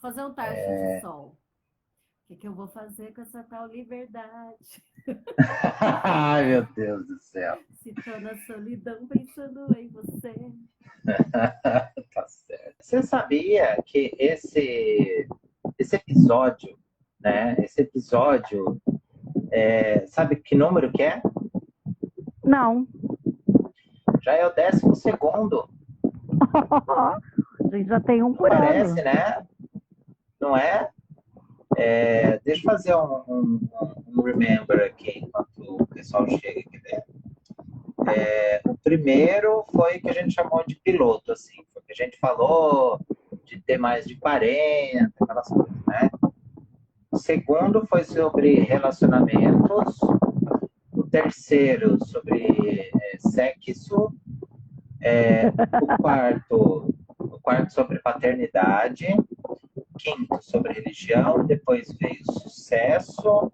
Fazer um teste de som. O que eu vou fazer com essa tal liberdade? Ai, meu Deus do céu. Se tô na solidão pensando em você. Tá certo. Você sabia que esse episódio, né? Esse episódio, sabe que número que é? Não. Já é o 12º. A gente já tem um por Parece, ano. né? Não é? Deixa eu fazer um remember aqui enquanto o pessoal chega aqui dentro. O primeiro foi o que a gente chamou de piloto, assim. Foi o que a gente falou de ter mais de 40, aquelas coisas, né? O segundo foi sobre relacionamentos. O terceiro sobre sexo. O quarto sobre paternidade. Quinto sobre religião. Depois veio sucesso.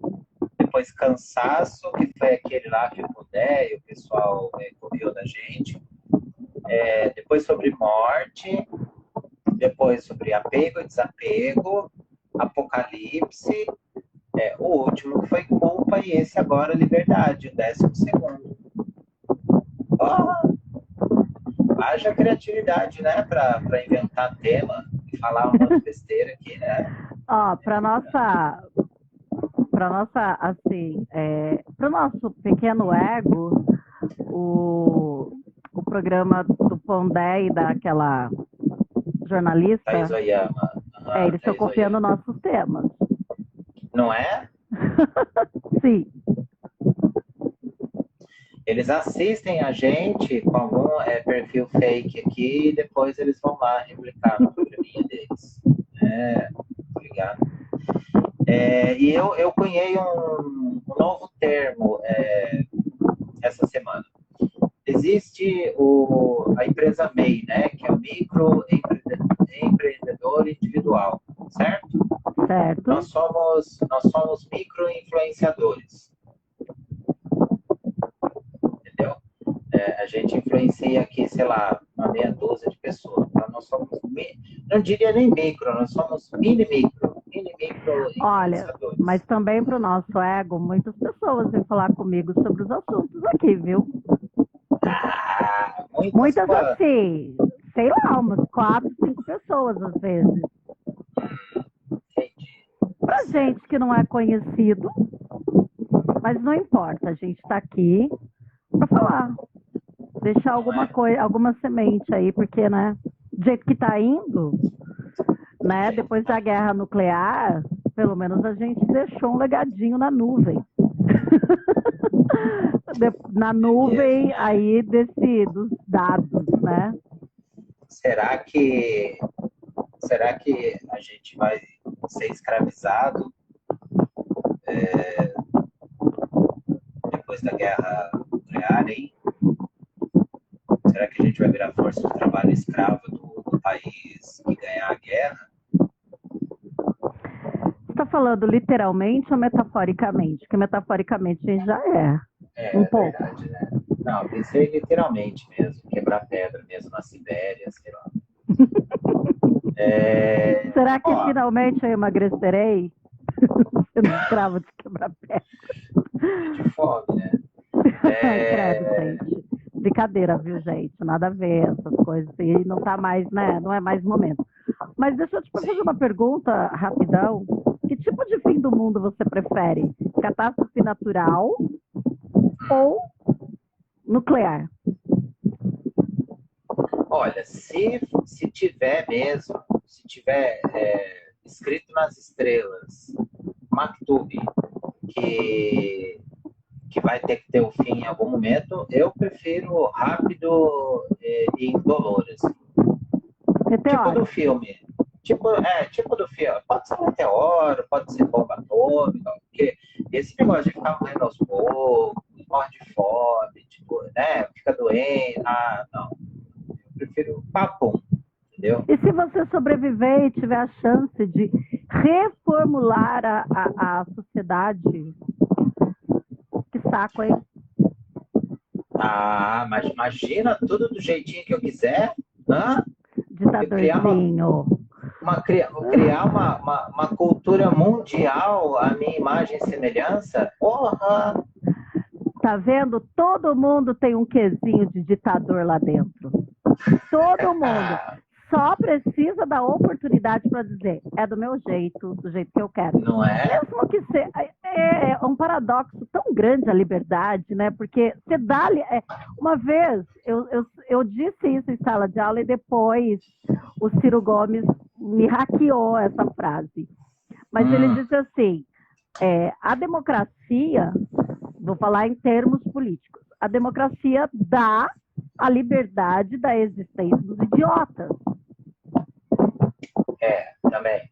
Depois cansaço, que foi aquele lá que o Budé e o pessoal correu da gente. Depois sobre morte. Depois sobre apego e desapego. Apocalipse. O último que foi culpa e esse agora liberdade, o 12º. Haja criatividade, né, para inventar tema e falar uma besteira aqui, né? Para nossa, assim, para o nosso pequeno ego, o programa do Pondé e daquela jornalista, Thaís Oyama. eles estão copiando nossos temas. Não é? Sim. Eles assistem a gente com algum perfil fake aqui e depois eles vão lá replicar no programinha deles. Obrigado. E eu cunhei um novo termo essa semana. Existe a empresa MEI, né, que é o microempreendedor individual, certo? Certo. Nós somos micro-influenciadores. Entendeu? A gente influencia aqui, sei lá, uma meia dúzia de pessoas. Então, nós somos, não diria nem micro, nós somos mini-micro influenciadores. Olha, mas também para o nosso ego, muitas pessoas vêm falar comigo sobre os assuntos aqui, viu? Muitas assim, sei lá, umas 4, 5 pessoas às vezes. Entendi. Pra gente que não é conhecido, mas não importa, a gente está aqui para falar. Deixar alguma coisa, alguma semente aí, porque, né, do jeito que está indo, né, depois da guerra nuclear, pelo menos a gente deixou um legadinho na nuvem. Na nuvem aí dos dados, né? Será que a gente vai ser escravizado depois da guerra nuclear, hein? Será que a gente vai virar força de trabalho escravo do país que ganhar a guerra? Você está falando literalmente ou metaforicamente? Porque metaforicamente a gente já é. Um pouco. Verdade, né? Não, eu pensei literalmente mesmo, quebrar pedra mesmo na Sibéria, sei lá. Será que finalmente eu emagrecerei? Sendo escravo de quebrar pedra. De fome, né? Credo, gente. Brincadeira, viu, gente? Nada a ver essas coisas. E não tá mais, né? Não é mais momento. Mas deixa eu te fazer uma pergunta rapidão. Que tipo de fim do mundo você prefere? Catástrofe natural ou nuclear? Olha, se tiver mesmo, se tiver escrito nas estrelas, Maktub, que vai ter que ter o fim em algum momento, eu prefiro rápido e indolor, assim. Tipo do filme. Tipo do filme. Pode ser meteoro, pode ser bomba atômica, porque esse negócio de ficar morrendo aos poucos, morre de fome, tipo, né? Fica doente. Não. Eu prefiro papum, entendeu? E se você sobreviver e tiver a chance de reformular a sociedade? Que saco, hein? Mas imagina tudo do jeitinho que eu quiser. Ditadorzinho. criar uma cultura mundial à minha imagem e semelhança? Porra! Tá vendo? Todo mundo tem um quesinho de ditador lá dentro. Todo mundo. Só precisa da oportunidade para dizer, é do meu jeito, do jeito que eu quero. Não é? Mesmo que é um paradoxo tão grande a liberdade, né? Porque você dá. Uma vez eu disse isso em sala de aula e depois o Ciro Gomes me hackeou essa frase. Mas ele disse assim: a democracia, vou falar em termos políticos, a democracia dá a liberdade da existência dos idiotas. Também.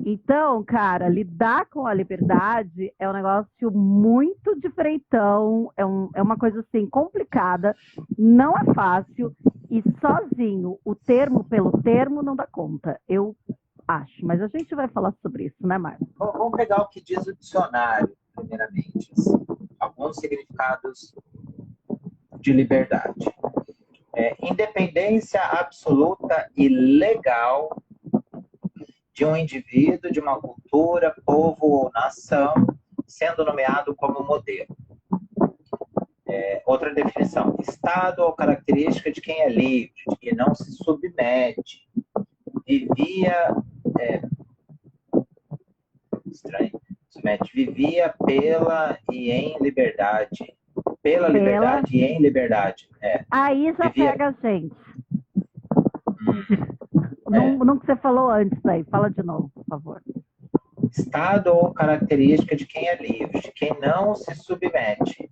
Então, cara, lidar com a liberdade é um negócio muito diferentão, é uma coisa assim complicada, não é fácil e sozinho, o termo pelo termo não dá conta, eu acho. Mas a gente vai falar sobre isso, né, Marcos? Vamos pegar o que diz o dicionário, primeiramente. Assim, alguns significados de liberdade. Independência absoluta e legal de um indivíduo, de uma cultura, povo ou nação, sendo nomeado como modelo. Outra definição: estado ou característica de quem é livre, de quem não se submete, vivia pela e em liberdade. Pela liberdade e em liberdade. Aí já vivia... pega a gente. Não que você falou antes aí. Fala de novo, por favor. Estado ou característica de quem é livre, de quem não se submete.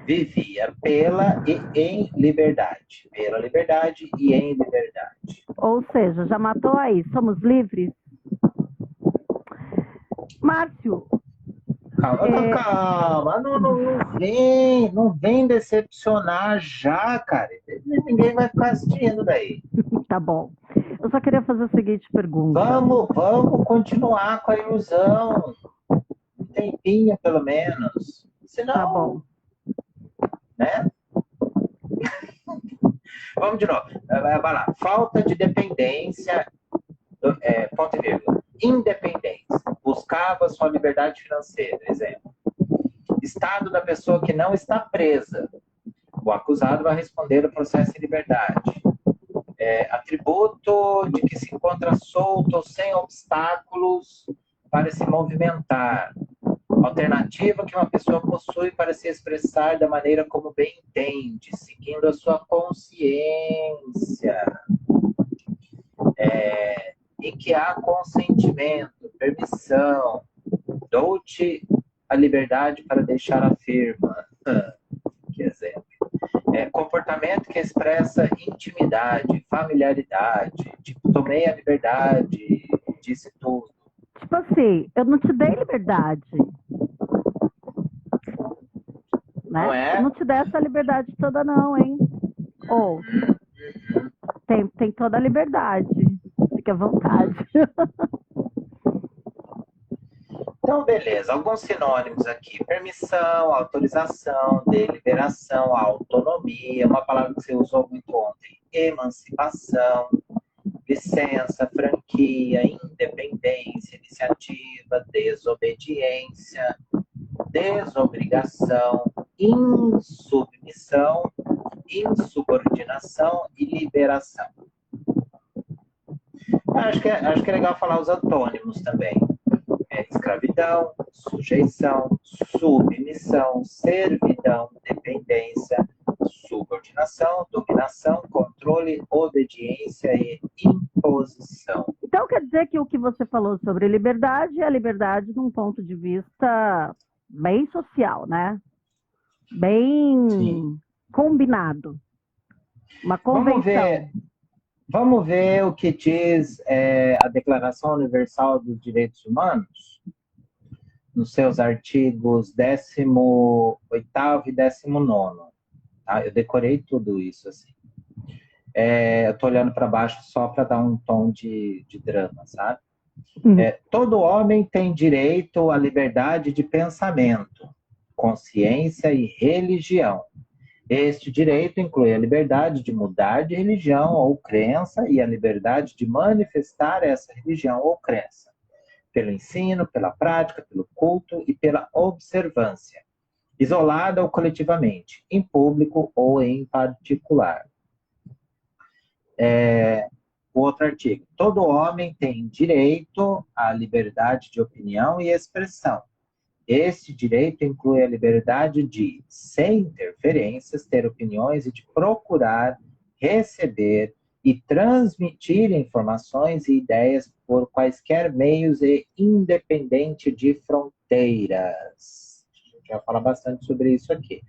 Vivia pela e em liberdade. Pela liberdade e em liberdade. Ou seja, já matou aí. Somos livres? Márcio. Calma. Não vem decepcionar já, cara. Ninguém vai ficar assistindo daí. Tá bom. Eu só queria fazer a seguinte pergunta. Vamos continuar com a ilusão. Um tempinho, pelo menos. Senão, tá bom. Né? Vamos de novo. Vai lá. Falta de dependência, ponto e vírgula. Independência. Buscava sua liberdade financeira, exemplo. Estado da pessoa que não está presa. O acusado vai responder o processo em liberdade. Atributo de que se encontra solto ou sem obstáculos para se movimentar. Alternativa que uma pessoa possui para se expressar da maneira como bem entende, seguindo a sua consciência. Em que há consentimento, permissão. Dou-te a liberdade para deixar a firma. Que exemplo. Comportamento que expressa intimidade, familiaridade. Tipo, tomei a liberdade, disse tudo. Tipo assim, eu não te dei liberdade. Né? Não é? Eu não te dei essa liberdade toda não, hein? Ou tem toda a liberdade. Fique à vontade. Então, beleza. Alguns sinônimos aqui. Permissão, autorização, deliberação, autonomia. Uma palavra que você usou muito ontem. Emancipação, licença, franquia, independência, iniciativa, desobediência, desobrigação, insubmissão, insubordinação e liberação. Acho que é legal falar os antônimos também. Escravidão, sujeição, submissão, servidão, dependência, subordinação, dominação, controle, obediência e imposição. Então quer dizer que o que você falou sobre liberdade é a liberdade de um ponto de vista bem social, né? Bem Sim. Combinado. Uma convenção. Vamos ver o que diz a Declaração Universal dos Direitos Humanos, nos seus artigos 18º e 19º. Tá? Eu decorei tudo isso, assim. Eu estou olhando para baixo só para dar um tom de drama, sabe? Todo homem tem direito à liberdade de pensamento, consciência e religião, Este direito inclui a liberdade de mudar de religião ou crença e a liberdade de manifestar essa religião ou crença, pelo ensino, pela prática, pelo culto e pela observância, isolada ou coletivamente, em público ou em particular. O outro artigo. Todo homem tem direito à liberdade de opinião e expressão. Este direito inclui a liberdade de, sem interferências, ter opiniões e de procurar, receber e transmitir informações e ideias por quaisquer meios e independente de fronteiras. A gente vai falar bastante sobre isso aqui.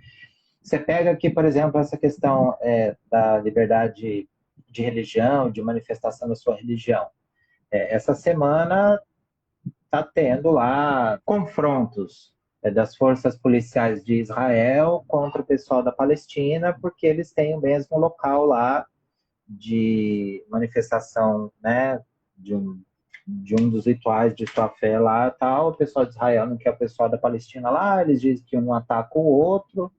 Você pega aqui, por exemplo, essa questão da liberdade de religião, de manifestação da sua religião. Essa semana está tendo lá confrontos das forças policiais de Israel contra o pessoal da Palestina, porque eles têm o mesmo local lá de manifestação, né, de um dos rituais de sua fé lá, tal. O pessoal de Israel não quer o pessoal da Palestina lá, eles dizem que um ataca o outro,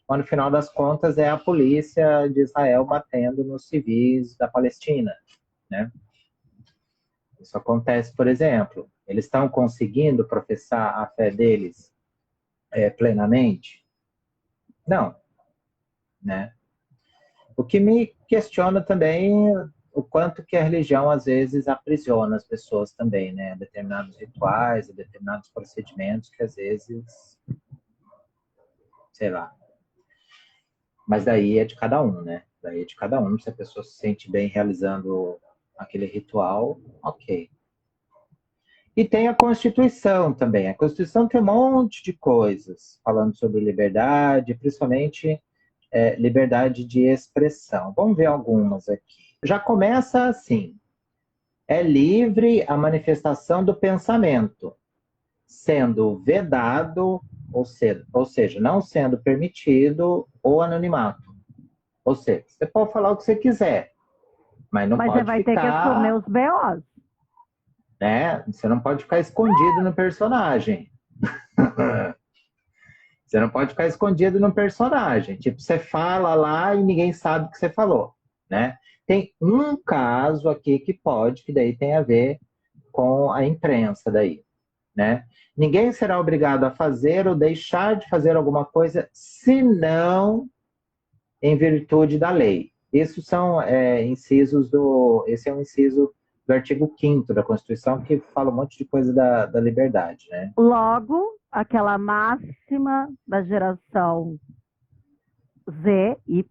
mas no final das contas é a polícia de Israel batendo nos civis da Palestina, né? Isso acontece, por exemplo, eles estão conseguindo professar a fé deles plenamente? Não, né? O que me questiona também o quanto que a religião às vezes aprisiona as pessoas também, né? Determinados rituais, determinados procedimentos que às vezes, sei lá. Mas daí é de cada um, né? Daí é de cada um. Se a pessoa se sente bem realizando aquele ritual, ok. E tem a Constituição também. A Constituição tem um monte de coisas falando sobre liberdade, principalmente liberdade de expressão. Vamos ver algumas aqui. Já começa assim. É livre a manifestação do pensamento, sendo vedado, ou seja, não sendo permitido o anonimato. Ou seja, você pode falar o que você quiser, mas não Mas pode você vai ficar... ter que assumir os BOs. Né? Você não pode ficar escondido no personagem. Você não pode ficar escondido no personagem. Tipo, você fala lá e ninguém sabe o que você falou, né? Tem um caso aqui que pode, que daí tem a ver com a imprensa daí, né? Ninguém será obrigado a fazer ou deixar de fazer alguma coisa, senão em virtude da lei. Isso são incisos esse é um inciso do artigo 5º da Constituição, que fala um monte de coisa da liberdade, né? Logo, aquela máxima da geração Z, Y,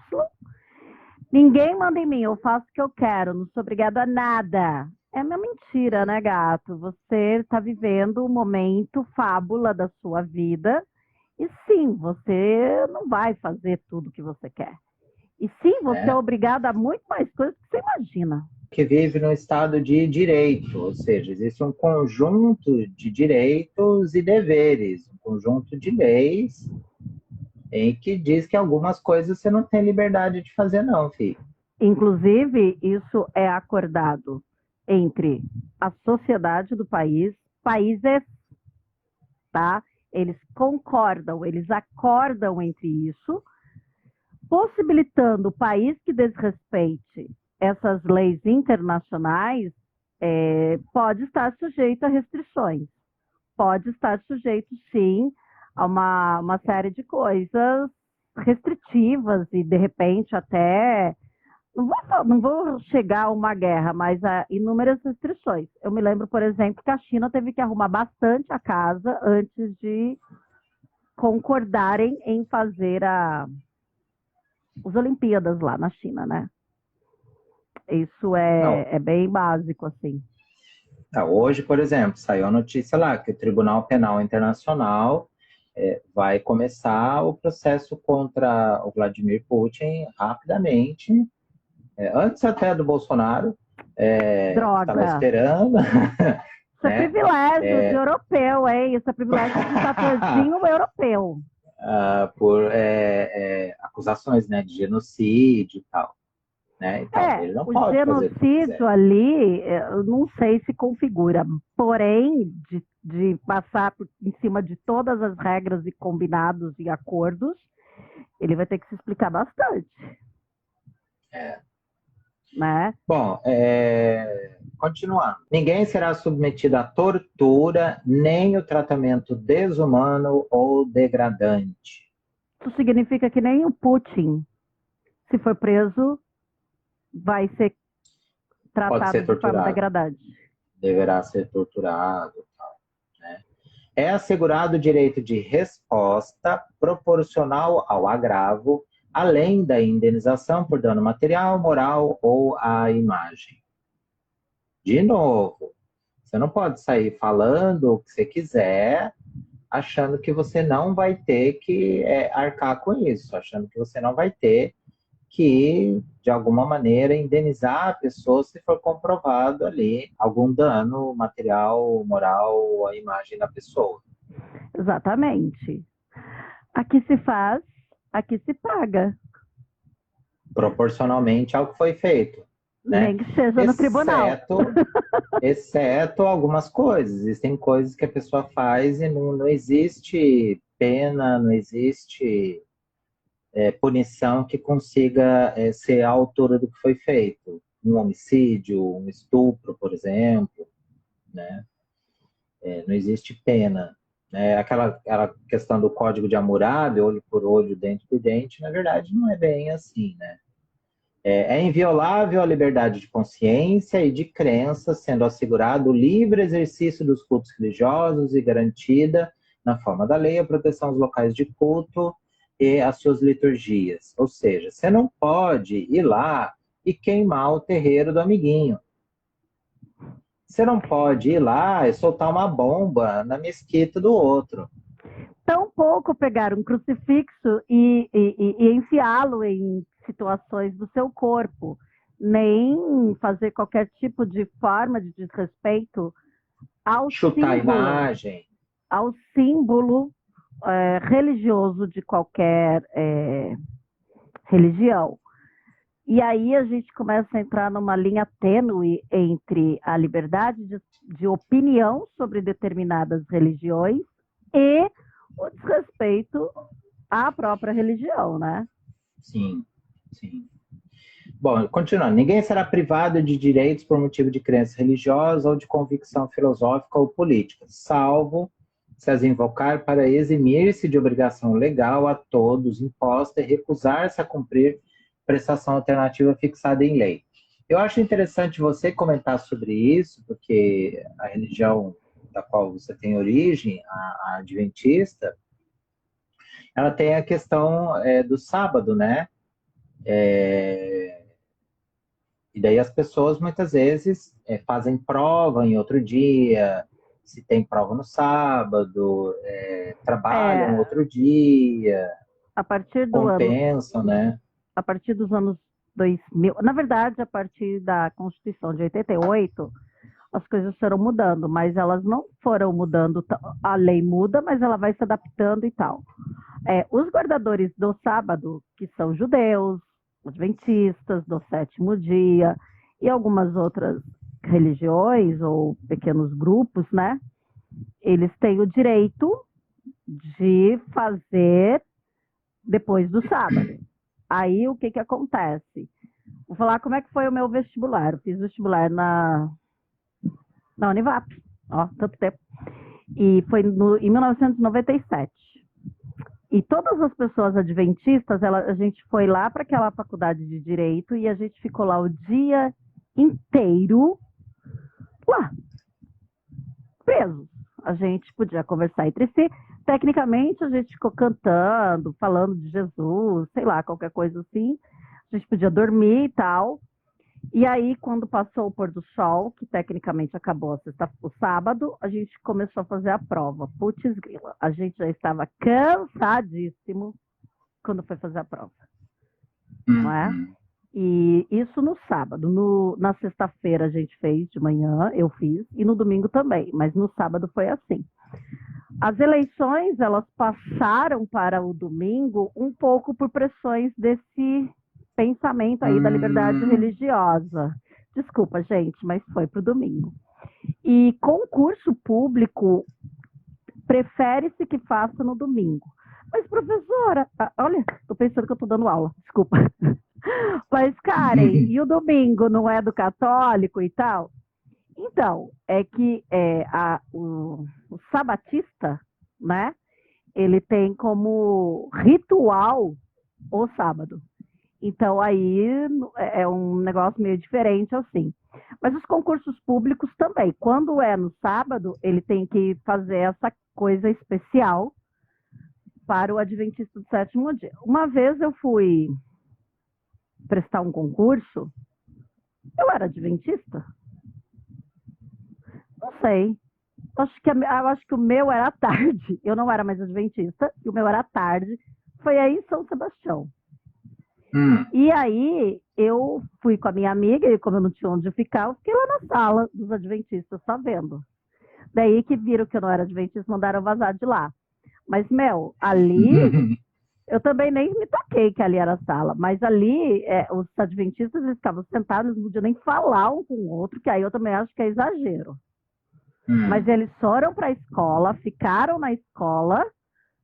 ninguém manda em mim, eu faço o que eu quero, não sou obrigada a nada. É uma mentira, né, gato? Você está vivendo um momento fábula da sua vida e sim, você não vai fazer tudo o que você quer. E sim, você é obrigado a muito mais coisas que você imagina. Que vive no estado de direito, ou seja, existe um conjunto de direitos e deveres, um conjunto de leis em que diz que algumas coisas você não tem liberdade de fazer não, filho. Inclusive, isso é acordado entre a sociedade do país, países, tá? Eles concordam, eles acordam entre isso, possibilitando o país que desrespeite essas leis internacionais pode estar sujeito a restrições, pode estar sujeito, sim, a uma série de coisas restritivas e, de repente, até... Não vou chegar a uma guerra, mas a inúmeras restrições. Eu me lembro, por exemplo, que a China teve que arrumar bastante a casa antes de concordarem em fazer as Olimpíadas lá na China, né? Isso é bem básico, assim. Hoje, por exemplo, saiu a notícia lá que o Tribunal Penal Internacional vai começar o processo contra o Vladimir Putin rapidamente, antes até do Bolsonaro, estava esperando. Isso é privilégio de europeu, hein? Isso é privilégio de ditatorzinho europeu. Por acusações, né, de genocídio e tal. Né? Então, ele não pode fazer o que genocídio ali, eu não sei se configura, porém, de passar em cima de todas as regras e combinados e acordos, ele vai ter que se explicar bastante, É. né? Bom, continuando. Ninguém será submetido à tortura nem o tratamento desumano ou degradante. Isso significa que nem o Putin, se for preso, vai ser Pode tratado ser de forma torturado, degradante. deverá ser torturado, tal, né? É assegurado o direito de resposta proporcional ao agravo, além da indenização por dano material, moral ou à imagem. De novo, você não pode sair falando o que você quiser, achando que você não vai ter que arcar com isso, achando que você não vai ter que, de alguma maneira, indenizar a pessoa se for comprovado ali algum dano material, moral à imagem da pessoa. Exatamente. Aqui se faz, aqui se paga. Proporcionalmente ao que foi feito, né? Nem que seja no tribunal. Exceto algumas coisas. Existem coisas que a pessoa faz e não existe pena, não existe punição que consiga ser a altura do que foi feito. Um homicídio, um estupro, por exemplo, né? Não existe pena. Aquela questão do código de Hammurabi, olho por olho, dente por dente, na verdade não é bem assim, né? É inviolável a liberdade de consciência e de crença, sendo assegurado o livre exercício dos cultos religiosos e garantida, na forma da lei, a proteção aos locais de culto e às suas liturgias. Ou seja, você não pode ir lá e queimar o terreiro do amiguinho. Você não pode ir lá e soltar uma bomba na mesquita do outro. Tampouco pegar um crucifixo e enfiá-lo em situações do seu corpo, nem fazer qualquer tipo de forma de desrespeito ao Chutar símbolo, a imagem. ao símbolo religioso de qualquer religião. E aí a gente começa a entrar numa linha tênue entre a liberdade de opinião sobre determinadas religiões e o desrespeito à própria religião, né? Sim, sim. Bom, continuando. Ninguém será privado de direitos por motivo de crença religiosa ou de convicção filosófica ou política, salvo se as invocar para eximir-se de obrigação legal a todos imposta e recusar-se a cumprir prestação alternativa fixada em lei. Eu acho interessante você comentar sobre isso, porque a religião da qual você tem origem, a adventista, ela tem a questão do sábado, né? E daí as pessoas muitas vezes fazem prova em outro dia, se tem prova no sábado, trabalham outro dia, a partir compensam, né? A partir dos anos 2000, na verdade, a partir da Constituição de 88, as coisas foram mudando, mas elas não foram mudando, a lei muda, mas ela vai se adaptando e tal. Os guardadores do sábado, que são judeus, adventistas do sétimo dia e algumas outras religiões ou pequenos grupos, né? Eles têm o direito de fazer depois do sábado. Aí o que acontece? Vou falar como é que foi o meu vestibular. Eu fiz vestibular na Univap, tanto tempo. E foi em 1997. E todas as pessoas adventistas, a gente foi lá para aquela faculdade de Direito e a gente ficou lá o dia inteiro lá, presos. A gente podia conversar entre si. Tecnicamente, a gente ficou cantando, falando de Jesus, sei lá, qualquer coisa assim. A gente podia dormir e tal. E aí, quando passou o pôr do sol, que tecnicamente acabou o sábado, a gente começou a fazer a prova. Putz grila, a gente já estava cansadíssimo quando foi fazer a prova. Não é? E isso no sábado. Na sexta-feira a gente fez de manhã, eu fiz, e no domingo também. Mas no sábado foi assim. As eleições, elas passaram para o domingo um pouco por pressões desse pensamento aí da liberdade religiosa. Desculpa, gente, mas foi para o domingo. E concurso público prefere-se que faça no domingo. Mas, professora, olha, tô pensando que eu tô dando aula, desculpa. Mas, Karen, e o domingo não é do católico e tal? Então, é que o sabatista, né? Ele tem como ritual o sábado. Então, aí é um negócio meio diferente, assim. Mas os concursos públicos também. Quando é no sábado, ele tem que fazer essa coisa especial para o Adventista do Sétimo Dia. Uma vez eu fui prestar um concurso, eu era adventista? Não sei. Eu acho que o meu era à tarde. Eu não era mais adventista, e o meu era à tarde. Foi aí em São Sebastião. E aí eu fui com a minha amiga, e como eu não tinha onde ficar, eu fiquei lá na sala dos adventistas, só vendo. Daí que viram que eu não era adventista, mandaram vazar de lá. Mas, Mel, ali, eu também nem me toquei que ali era a sala, mas ali, os adventistas eles ficavam sentados, eles não podiam nem falar um com o outro, que aí eu também acho que é exagero. Mas eles foram para a escola, ficaram na escola,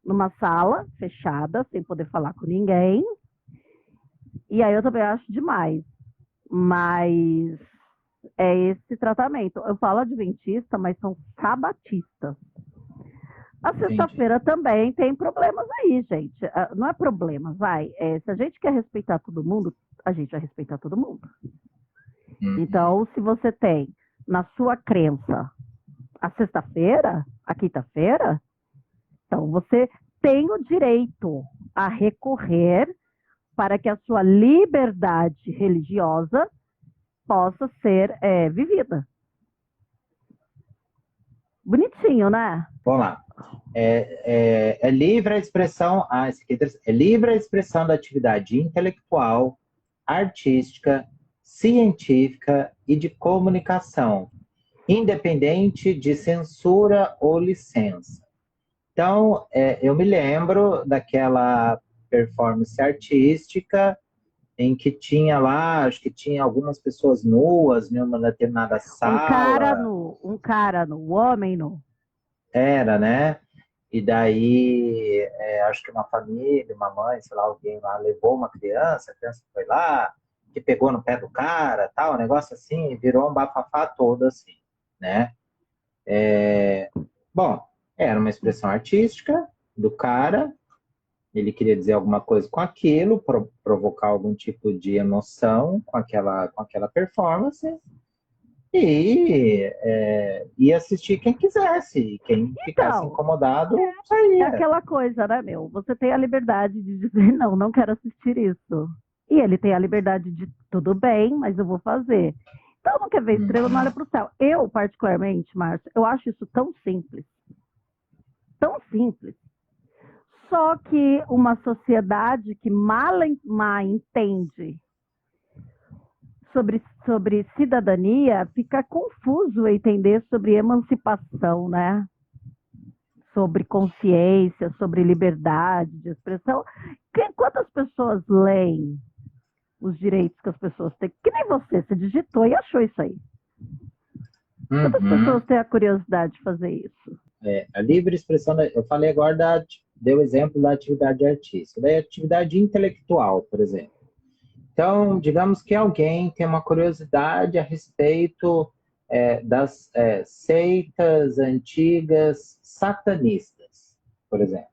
numa sala fechada, sem poder falar com ninguém. E aí eu também acho demais. Mas é esse tratamento. Eu falo adventista, mas são sabatistas. A sexta-feira também tem problemas aí, gente. Não é problema, vai. Se a gente quer respeitar todo mundo, a gente vai respeitar todo mundo. Então, se você tem na sua crença a sexta-feira, a quinta-feira, então você tem o direito a recorrer para que a sua liberdade religiosa possa ser vivida. Bonitinho, né? Vamos lá. É livre a expressão. Esse aqui é livre a expressão da atividade intelectual, artística, científica e de comunicação, independente de censura ou licença. Então, eu me lembro daquela performance artística em que tinha lá, acho que tinha algumas pessoas nuas em uma determinada sala. Um cara nu, o homem nu. Era, né? E daí, acho que uma família, uma mãe, sei lá, alguém lá levou uma criança, a criança foi lá, que pegou no pé do cara, tal, um negócio assim, virou um bafafá todo assim, né? Bom, era uma expressão artística do cara, ele queria dizer alguma coisa com aquilo, provocar algum tipo de emoção com aquela performance, e ia assistir quem quisesse, quem ficasse incomodado, saía. É aquela coisa, né, meu? Você tem a liberdade de dizer, não quero assistir isso. E ele tem a liberdade de, tudo bem, mas eu vou fazer. Então, não quer ver estrela, não olha para o céu. Eu, particularmente, Márcio, eu acho isso tão simples. Tão simples. Só que uma sociedade que mal entende sobre cidadania fica confuso entender sobre emancipação, né? Sobre consciência, sobre liberdade de expressão. Quantas pessoas leem os direitos que as pessoas têm? Que nem você digitou e achou isso aí. Quantas pessoas têm a curiosidade de fazer isso? A livre expressão, eu falei agora, deu o exemplo da atividade artística, da atividade intelectual, por exemplo. Então, digamos que alguém tem uma curiosidade a respeito das seitas antigas satanistas, por exemplo.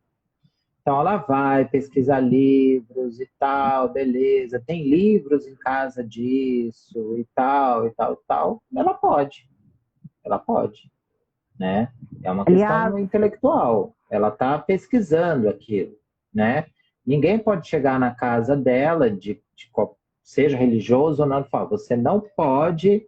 Então, ela vai pesquisar livros e tal, beleza, tem livros em casa disso e tal, e tal, e tal. Ela pode, né? É uma questão intelectual. Ela está pesquisando aquilo, né? Ninguém pode chegar na casa dela, seja religioso ou não, e falar, você não pode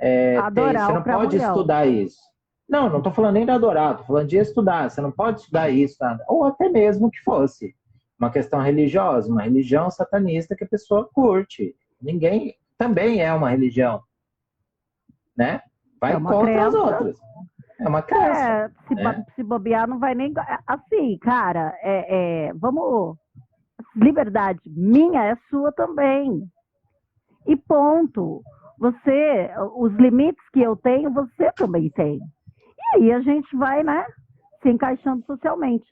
você não pode estudar isso. Não estou falando nem de adorar, estou falando de estudar. Você não pode estudar isso, nada. Ou até mesmo que fosse uma questão religiosa, uma religião satanista que a pessoa curte. Ninguém também é uma religião, né? Vai contra as outras. É uma crença. Se bobear, não vai nem... Assim, cara, vamos... Liberdade minha é sua também. E ponto. Os limites que eu tenho, você também tem. E aí a gente vai, né, se encaixando socialmente.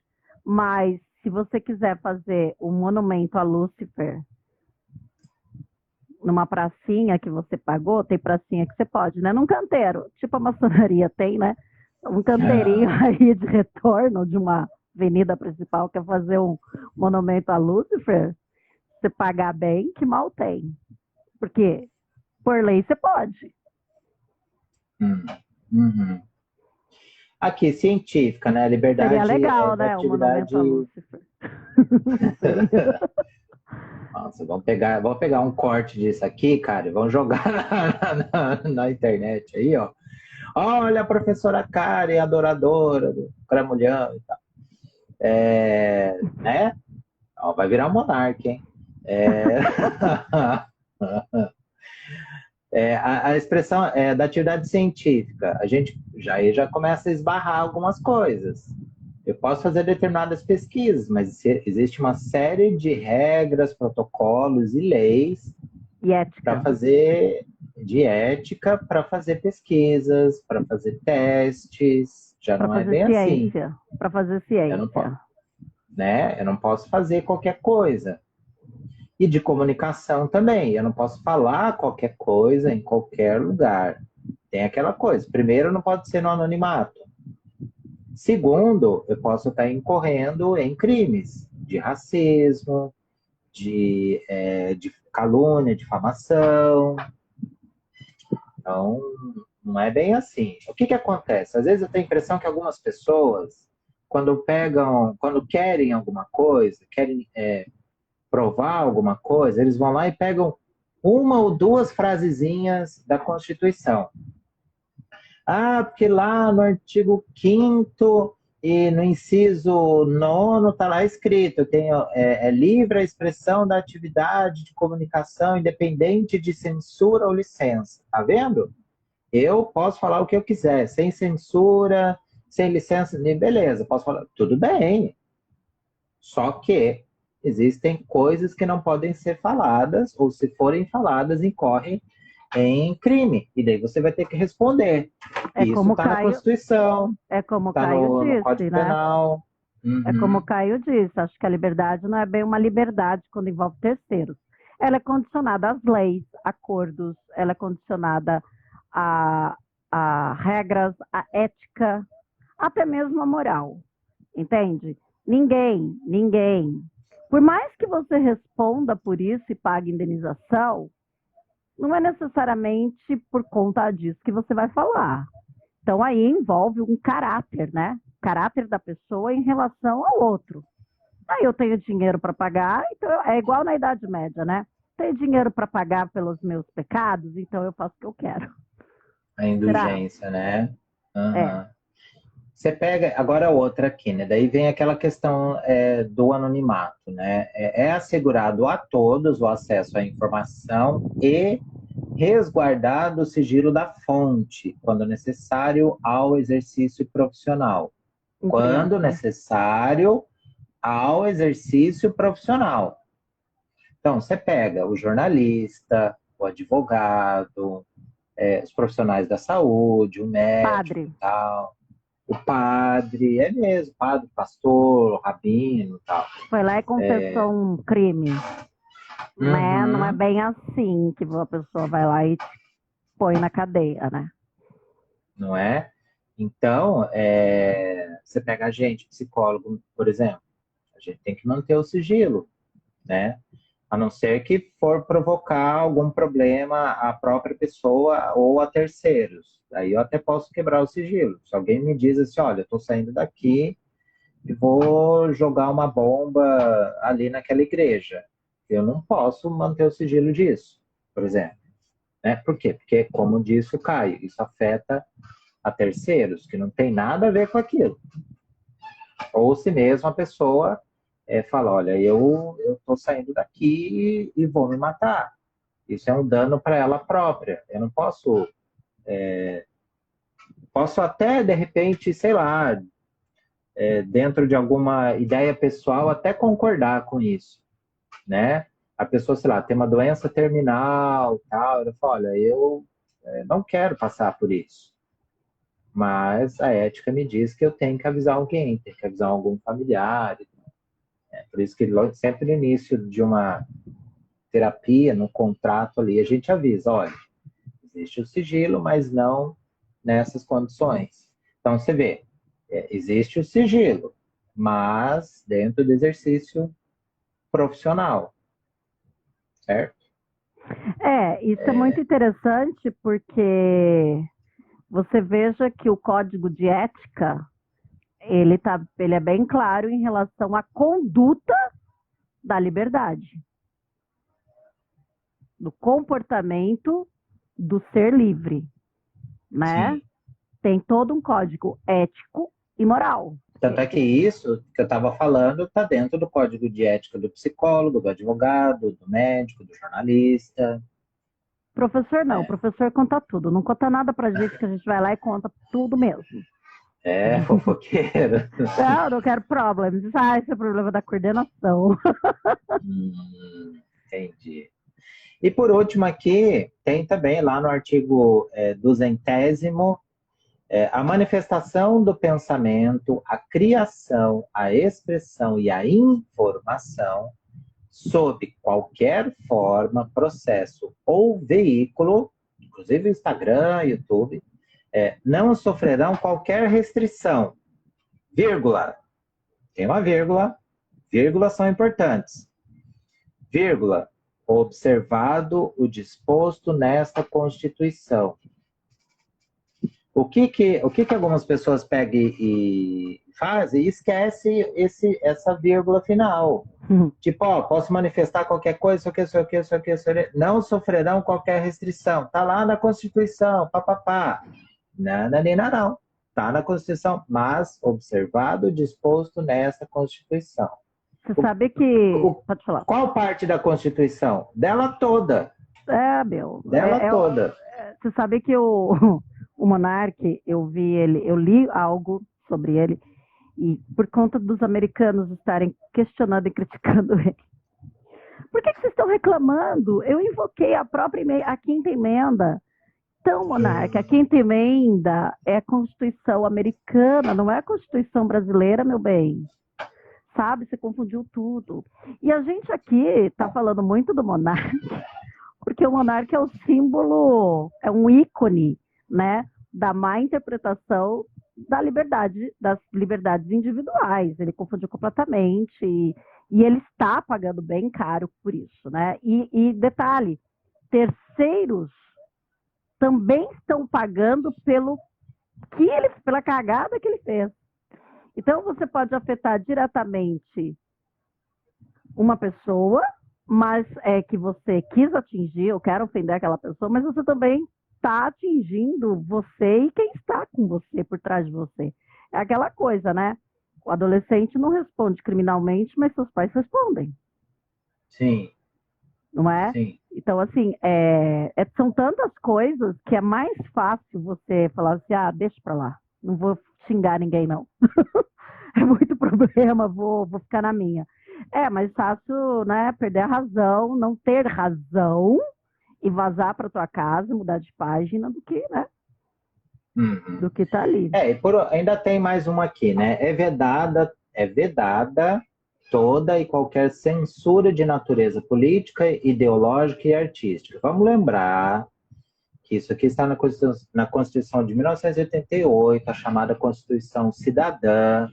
Mas se você quiser fazer um monumento a Lúcifer numa pracinha que você pagou, tem pracinha que você pode, né? Num canteiro, tipo a maçonaria tem, né? Um canteirinho aí de retorno de uma avenida principal, quer fazer um monumento a Lúcifer, você pagar bem, que mal tem. Porque, por lei, você pode. Uhum. Aqui, científica, né? Liberdade Seria legal, da né? Um atividade. monumento a Lúcifer. Seria. Nossa, vamos pegar um corte disso aqui, cara, e vamos jogar na internet aí, ó. Olha a professora Karen, adoradora do Cramulhão e tal. Né? Ó, vai virar um monarca, hein? A expressão da atividade científica, a gente já começa a esbarrar algumas coisas. Eu posso fazer determinadas pesquisas, mas existe uma série de regras, protocolos e leis E ética. para fazer de ética, para fazer pesquisas, para fazer testes. Já Para não é fazer bem ciência. assim. Para fazer Eu não posso, ciência. né? Eu não posso fazer qualquer coisa. E de comunicação também. Eu não posso falar qualquer coisa em qualquer lugar. Tem aquela coisa. Primeiro, não pode ser no anonimato. Segundo, eu posso estar incorrendo em crimes de racismo, de calúnia, difamação. Então, não é bem assim. O que acontece? Às vezes eu tenho a impressão que algumas pessoas, quando querem alguma coisa, querem provar alguma coisa, eles vão lá e pegam uma ou duas frasezinhas da Constituição. Ah, porque lá no artigo 5º e no inciso 9º está lá escrito, eu tenho livre a expressão da atividade de comunicação independente de censura ou licença. Tá vendo? Eu posso falar o que eu quiser, sem censura, sem licença, beleza, posso falar, tudo bem. Só que existem coisas que não podem ser faladas, ou se forem faladas, incorrem em crime. E daí você vai ter que responder. Isso está na Constituição, é como está Caio no disse, Código né? Penal. É como o Caio disse, acho que a liberdade não é bem uma liberdade quando envolve terceiros. Ela é condicionada às leis, acordos, ela é condicionada a regras, a ética, até mesmo a moral. Entende? Ninguém. Por mais que você responda por isso e pague indenização, não é necessariamente por conta disso que você vai falar. Então, aí envolve um caráter, né? O caráter da pessoa em relação ao outro. Aí eu tenho dinheiro para pagar, então é igual na Idade Média, né? Tenho dinheiro para pagar pelos meus pecados, então eu faço o que eu quero. A indulgência, né? É. Você pega, agora outra aqui, né? Daí vem aquela questão do anonimato, né? É assegurado a todos o acesso à informação e resguardado o sigilo da fonte, quando necessário ao exercício profissional. Quando necessário ao exercício profissional. Então, você pega o jornalista, o advogado, os profissionais da saúde, o médico e tal, o padre, é mesmo, padre, pastor, rabino e tal. Foi lá e confessou um crime. Né? Não é bem assim que a pessoa vai lá e te põe na cadeia, né? Não é? Então, você pega a gente, psicólogo, por exemplo, a gente tem que manter o sigilo, né? A não ser que for provocar algum problema à própria pessoa ou a terceiros. Aí eu até posso quebrar o sigilo. Se alguém me diz assim, olha, eu estou saindo daqui e vou jogar uma bomba ali naquela igreja. Eu não posso manter o sigilo disso, por exemplo. Né? Por quê? Porque, como disse o Caio, isso afeta a terceiros, que não tem nada a ver com aquilo. Ou se mesmo a pessoa fala, olha, eu estou saindo daqui e vou me matar. Isso é um dano para ela própria. Eu não posso... posso até, de repente, sei lá, dentro de alguma ideia pessoal, até concordar com isso, né? A pessoa, sei lá, tem uma doença terminal, tal, ela fala, olha, eu não quero passar por isso. Mas a ética me diz que eu tenho que avisar alguém, tenho que avisar algum familiar. Por isso que sempre no início de uma terapia, no contrato ali, a gente avisa, olha, existe o sigilo, mas não nessas condições. Então, você vê, existe o sigilo, mas dentro do exercício profissional, certo? Isso é muito interessante porque você veja que o código de ética, ele é bem claro em relação à conduta da liberdade, do comportamento do ser livre, né? Sim. Tem todo um código ético e moral. Tanto é que isso que eu estava falando está dentro do código de ética do psicólogo, do advogado, do médico, do jornalista. Professor não, professor conta tudo, não conta nada pra gente que a gente vai lá e conta tudo mesmo. Fofoqueiro. Não quero problemas. Esse é o problema da coordenação. Entendi. E por último aqui, tem também lá no artigo 200º, a manifestação do pensamento, a criação, a expressão e a informação, sob qualquer forma, processo ou veículo, inclusive Instagram, YouTube, não sofrerão qualquer restrição, vírgula, tem uma vírgula, vírgulas são importantes, vírgula, observado o disposto nesta Constituição. O que algumas pessoas pegam e fazem e esquece essa vírgula final. Tipo, posso manifestar qualquer coisa, isso aqui, não sofrerão qualquer restrição. Tá lá na Constituição, papapá. Não. Tá na Constituição, mas observado o disposto nessa Constituição. Você sabe que... Pode falar. Qual parte da Constituição? Dela toda. Dela toda. Você sabe que o Monark, eu li algo sobre ele, e por conta dos americanos estarem questionando e criticando ele. Por que vocês estão reclamando? Eu invoquei a quinta emenda. Então, Monark, a quinta emenda é a Constituição americana, não é a Constituição brasileira, meu bem. Sabe, você confundiu tudo. E a gente aqui está falando muito do Monark, porque o Monark é o símbolo, é um ícone, né, da má interpretação da liberdade, das liberdades individuais. Ele confundiu completamente e ele está pagando bem caro por isso, né? E detalhe, terceiros também estão pagando pela cagada que ele fez. Então, você pode afetar diretamente uma pessoa, mas que você quis atingir, eu quero ofender aquela pessoa, mas você também está atingindo você e quem está com você, por trás de você. É aquela coisa, né? O adolescente não responde criminalmente, mas seus pais respondem. Sim. Não é? Sim. Então, assim, são tantas coisas que é mais fácil você falar assim, deixa pra lá, não vou xingar ninguém, não. É muito problema, vou ficar na minha. É mais fácil, né, perder a razão, não ter razão e vazar para tua casa, mudar de página do que, né? Do que tá ali. Ainda tem mais uma aqui, né? É vedada toda e qualquer censura de natureza política, ideológica e artística. Vamos lembrar que isso aqui está na Constituição de 1988, a chamada Constituição Cidadã,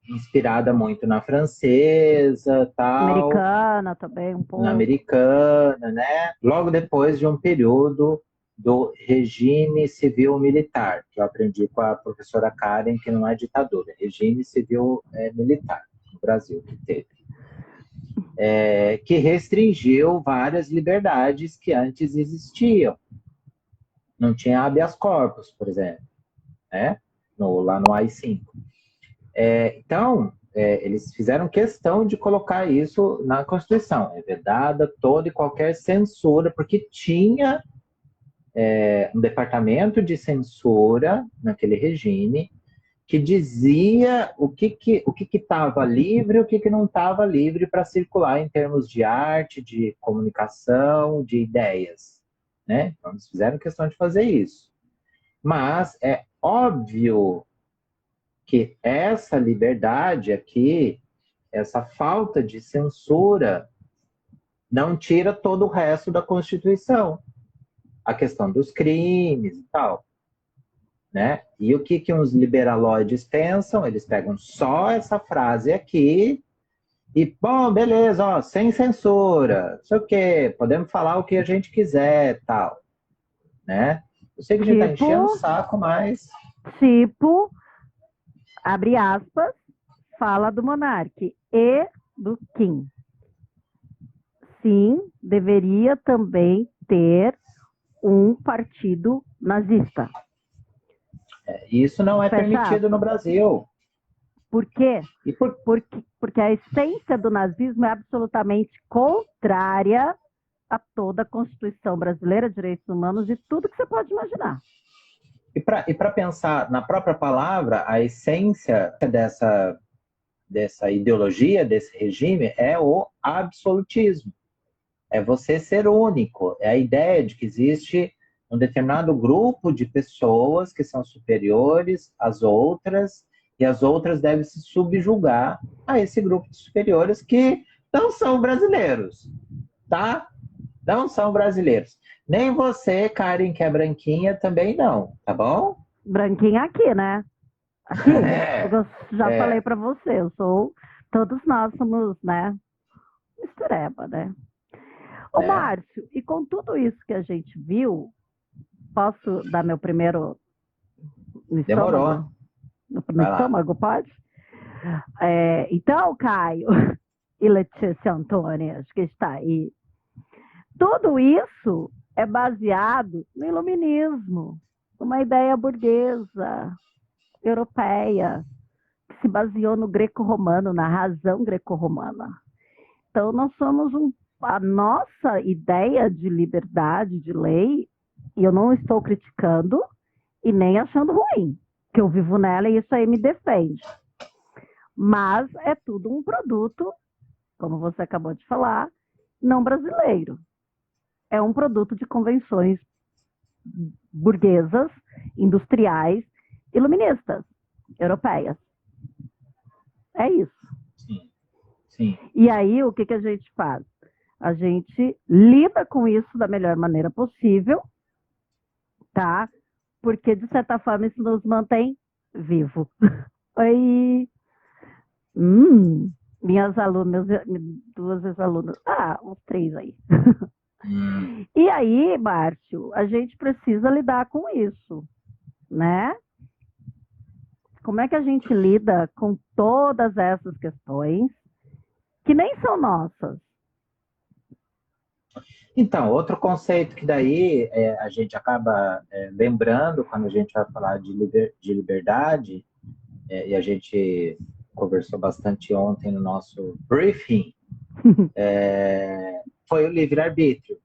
inspirada muito na francesa, tal. Americana também, um pouco. Na americana, né? Logo depois de um período do regime civil-militar, que eu aprendi com a professora Karen, que não é ditadura, regime civil-militar no Brasil que teve. Que restringiu várias liberdades que antes existiam. Não tinha habeas corpus, por exemplo, né? Lá no AI-5. Então, eles fizeram questão de colocar isso na Constituição. É vedada toda e qualquer censura, porque tinha um departamento de censura naquele regime que dizia o que estava livre e o que não estava livre para circular em termos de arte, de comunicação, de ideias. Né? Então, eles fizeram questão de fazer isso. Mas é óbvio que essa liberdade aqui, essa falta de censura não tira todo o resto da Constituição. A questão dos crimes e tal. Né? E o que uns liberaloides pensam? Eles pegam só essa frase aqui e, bom, beleza, ó, sem censura, não sei o quê, podemos falar o que a gente quiser, tal. Né? Eu sei que a gente está enchendo o saco, mas... Tipo, abre aspas, fala do Monark e do Kim. Sim, deveria também ter um partido nazista. Isso não é permitido no Brasil. Por quê? Porque a essência do nazismo é absolutamente contrária a toda a Constituição brasileira, direitos humanos e tudo que você pode imaginar. E para pensar na própria palavra, a essência dessa ideologia, desse regime, é o absolutismo. É você ser único. É a ideia de que existe um determinado grupo de pessoas que são superiores às outras, e as outras devem se subjugar a esse grupo de superiores que não são brasileiros, tá? Não são brasileiros. Nem você, Karen, que é branquinha, também não, tá bom? Branquinha aqui, né? Aqui, eu já falei pra você, todos nós somos, né, mistureba, né? Ô, Márcio, e com tudo isso que a gente viu, posso dar meu primeiro no Demorou. estômago? No estômago, pode? Então, Caio e Letícia Antônia, que está aí, tudo isso é baseado no iluminismo, uma ideia burguesa, europeia, que se baseou no greco-romano, na razão greco-romana. Então, nós somos a nossa ideia de liberdade, de lei, e eu não estou criticando e nem achando ruim, que eu vivo nela e isso aí me defende. Mas é tudo um produto, como você acabou de falar, não brasileiro. É um produto de convenções burguesas, industriais, iluministas, europeias. É isso. Sim. Sim. E aí, o que a gente faz? A gente lida com isso da melhor maneira possível, tá? Porque, de certa forma, isso nos mantém vivo. Oi! Minhas alunas, duas ex-alunas. Uns 3 aí. E aí, Márcio, a gente precisa lidar com isso, né? Como é que a gente lida com todas essas questões que nem são nossas? Então, outro conceito que daí a gente acaba lembrando quando a gente vai falar de liberdade, e a gente conversou bastante ontem no nosso briefing, foi o livre-arbítrio.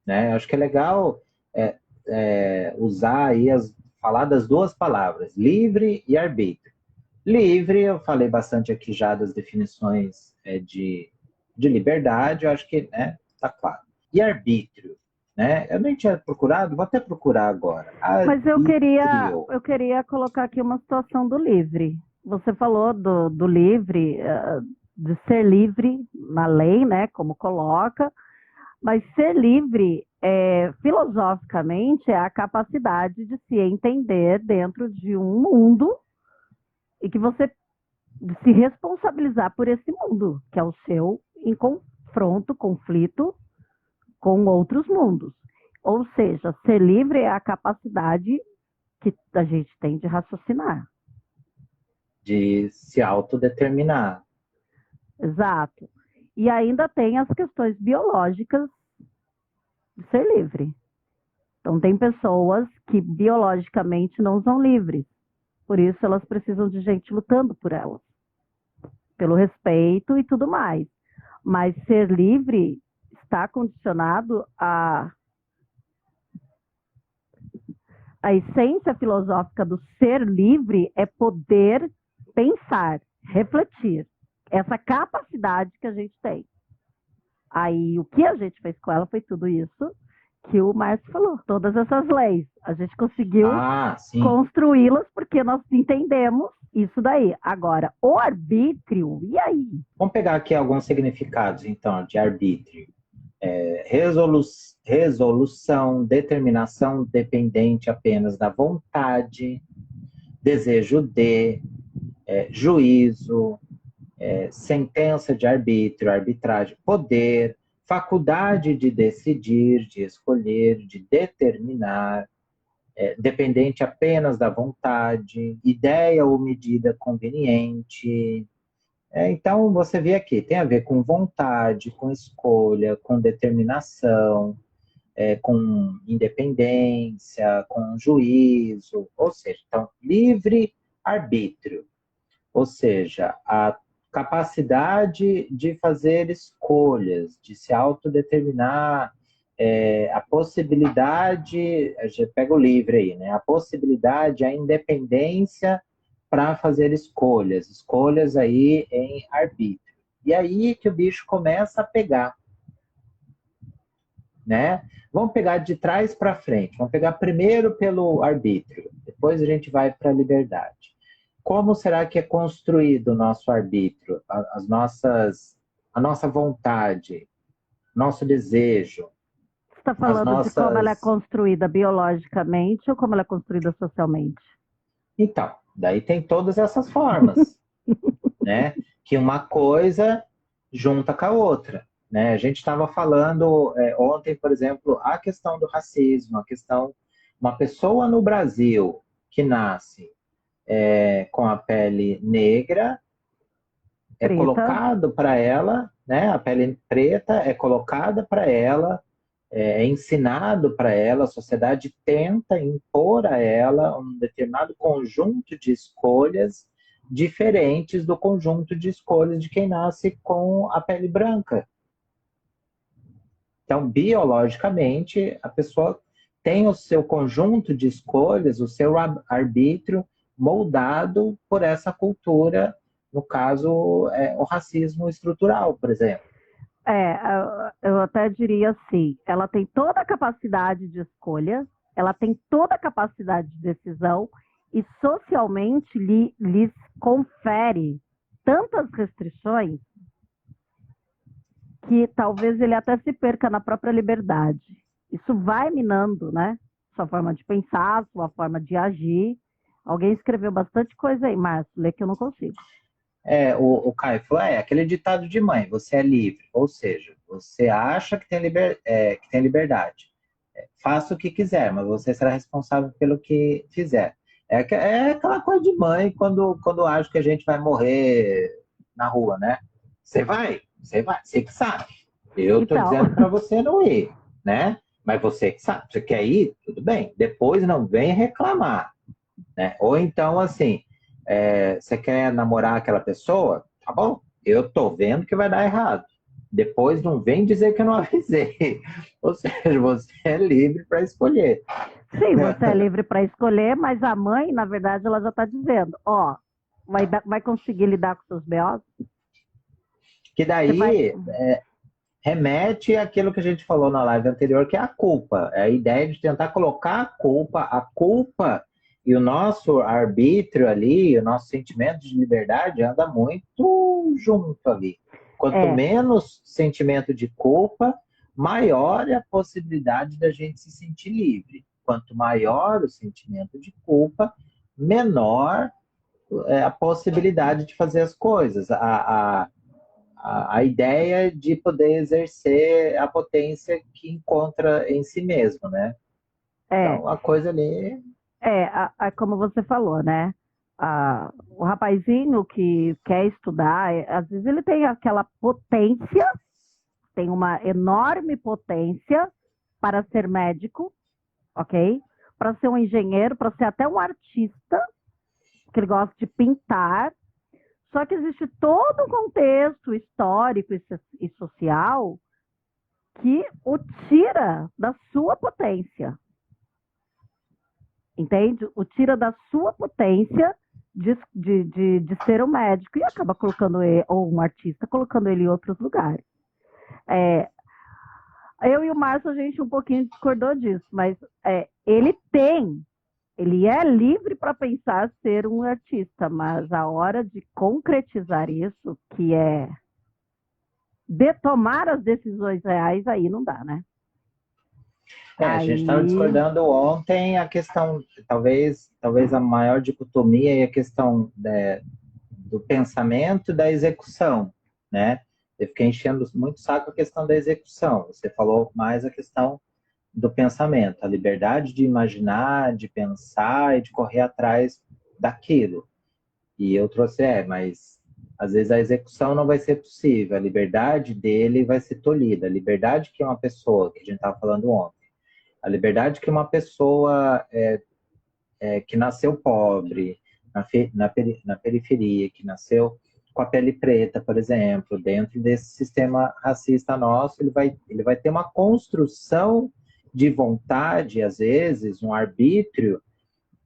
Né? Eu acho que é legal usar aí, falar das duas palavras, livre e arbítrio. Livre, eu falei bastante aqui já das definições de liberdade, eu acho que tá claro. E arbítrio, né? Eu nem tinha procurado, vou até procurar agora. Mas eu queria colocar aqui uma situação do livre. Você falou do livre, de ser livre na lei, né? Como coloca, mas ser livre, filosoficamente, é a capacidade de se entender dentro de um mundo e que você se responsabilizar por esse mundo, que é o seu, em conflito com outros mundos. Ou seja, ser livre é a capacidade que a gente tem de raciocinar. De se autodeterminar. Exato. E ainda tem as questões biológicas de ser livre. Então, tem pessoas que biologicamente não são livres. Por isso, elas precisam de gente lutando por elas. Pelo respeito e tudo mais. Mas ser livre está condicionado a essência filosófica do ser livre é poder pensar, refletir. Essa capacidade que a gente tem. Aí, o que a gente fez com ela foi tudo isso que o Márcio falou. Todas essas leis. A gente conseguiu construí-las porque nós entendemos Isso daí. Agora, o arbítrio, e aí? Vamos pegar aqui alguns significados, então, de arbítrio. Resolução, determinação dependente apenas da vontade, desejo de, juízo, sentença de arbítrio, arbitragem, poder, faculdade de decidir, de escolher, de determinar, dependente apenas da vontade, ideia ou medida conveniente. Então, você vê aqui, tem a ver com vontade, com escolha, com determinação, com independência, com juízo, ou seja, então, livre-arbítrio, ou seja, a capacidade de fazer escolhas, de se autodeterminar, a possibilidade, a gente pega o livre aí, né? A possibilidade, a independência para fazer escolhas aí em arbítrio. E aí que o bicho começa a pegar, né? Vamos pegar de trás para frente. Vamos pegar primeiro pelo arbítrio, depois a gente vai para a liberdade. Como será que é construído o nosso arbítrio, a nossa vontade, nosso desejo? Você está falando de como ela é construída biologicamente ou como ela é construída socialmente? Então, daí tem todas essas formas, né? Que uma coisa junta com a outra, né? A gente estava falando ontem, por exemplo, a questão do racismo, uma pessoa no Brasil que nasce com a pele negra, Preta. colocado para ela, né? A pele preta é colocada para ela, é ensinado para ela, a sociedade tenta impor a ela um determinado conjunto de escolhas diferentes do conjunto de escolhas de quem nasce com a pele branca. Então, biologicamente, a pessoa tem o seu conjunto de escolhas, o seu arbítrio moldado por essa cultura, no caso, o racismo estrutural, por exemplo. Eu até diria assim, ela tem toda a capacidade de escolha, ela tem toda a capacidade de decisão e socialmente lhes confere tantas restrições que talvez ele até se perca na própria liberdade. Isso vai minando, né? Sua forma de pensar, sua forma de agir. Alguém escreveu bastante coisa aí, Márcio, lê que eu não consigo. O Caio falou, aquele ditado de mãe, você é livre, ou seja, você acha que tem liberdade. Faça o que quiser, mas você será responsável pelo que fizer. É aquela coisa de mãe quando acha que a gente vai morrer na rua, né? Você vai, você que sabe. Eu tô dizendo para você não ir, né? Mas você que sabe, você quer ir, tudo bem. Depois não vem reclamar, né? Ou então, assim, você quer namorar aquela pessoa? Tá bom, eu tô vendo que vai dar errado. Depois não vem dizer que eu não avisei. Ou seja, você é livre para escolher. Sim, você é livre para escolher, mas a mãe, na verdade, ela já está dizendo, vai conseguir lidar com seus B.O.s? Que daí remete àquilo que a gente falou na live anterior, que é a culpa. É a ideia de tentar colocar a culpa e o nosso arbítrio ali, o nosso sentimento de liberdade anda muito junto ali. Quanto menos sentimento de culpa, maior é a possibilidade da gente se sentir livre. Quanto maior o sentimento de culpa, menor é a possibilidade de fazer as coisas. A ideia de poder exercer a potência que encontra em si mesmo, né? Então, a coisa ali... como você falou, né? O rapazinho que quer estudar, às vezes ele tem aquela potência, tem uma enorme potência para ser médico, ok? Para ser um engenheiro, para ser até um artista, que ele gosta de pintar. Só que existe todo um contexto histórico e social que o tira da sua potência. Entende? O tira da sua potência de ser um médico e acaba colocando ele, ou um artista, colocando ele em outros lugares. Eu e o Márcio, a gente um pouquinho discordou disso, mas ele tem Ele é livre para pensar ser um artista, mas a hora de concretizar isso, que é de tomar as decisões reais, aí não dá, né? A gente estava Aí, discordando ontem a questão, talvez a maior dicotomia é a questão do pensamento e da execução, né? Eu fiquei enchendo muito o saco a questão da execução. Você falou mais a questão do pensamento, a liberdade de imaginar, de pensar e de correr atrás daquilo. E eu trouxe, mas às vezes a execução não vai ser possível, a liberdade dele vai ser tolhida. A liberdade que uma pessoa, que a gente estava falando ontem, a liberdade que uma pessoa que nasceu pobre, na periferia, que nasceu com a pele preta, por exemplo, dentro desse sistema racista nosso, ele vai ter uma construção de vontade, às vezes, um arbítrio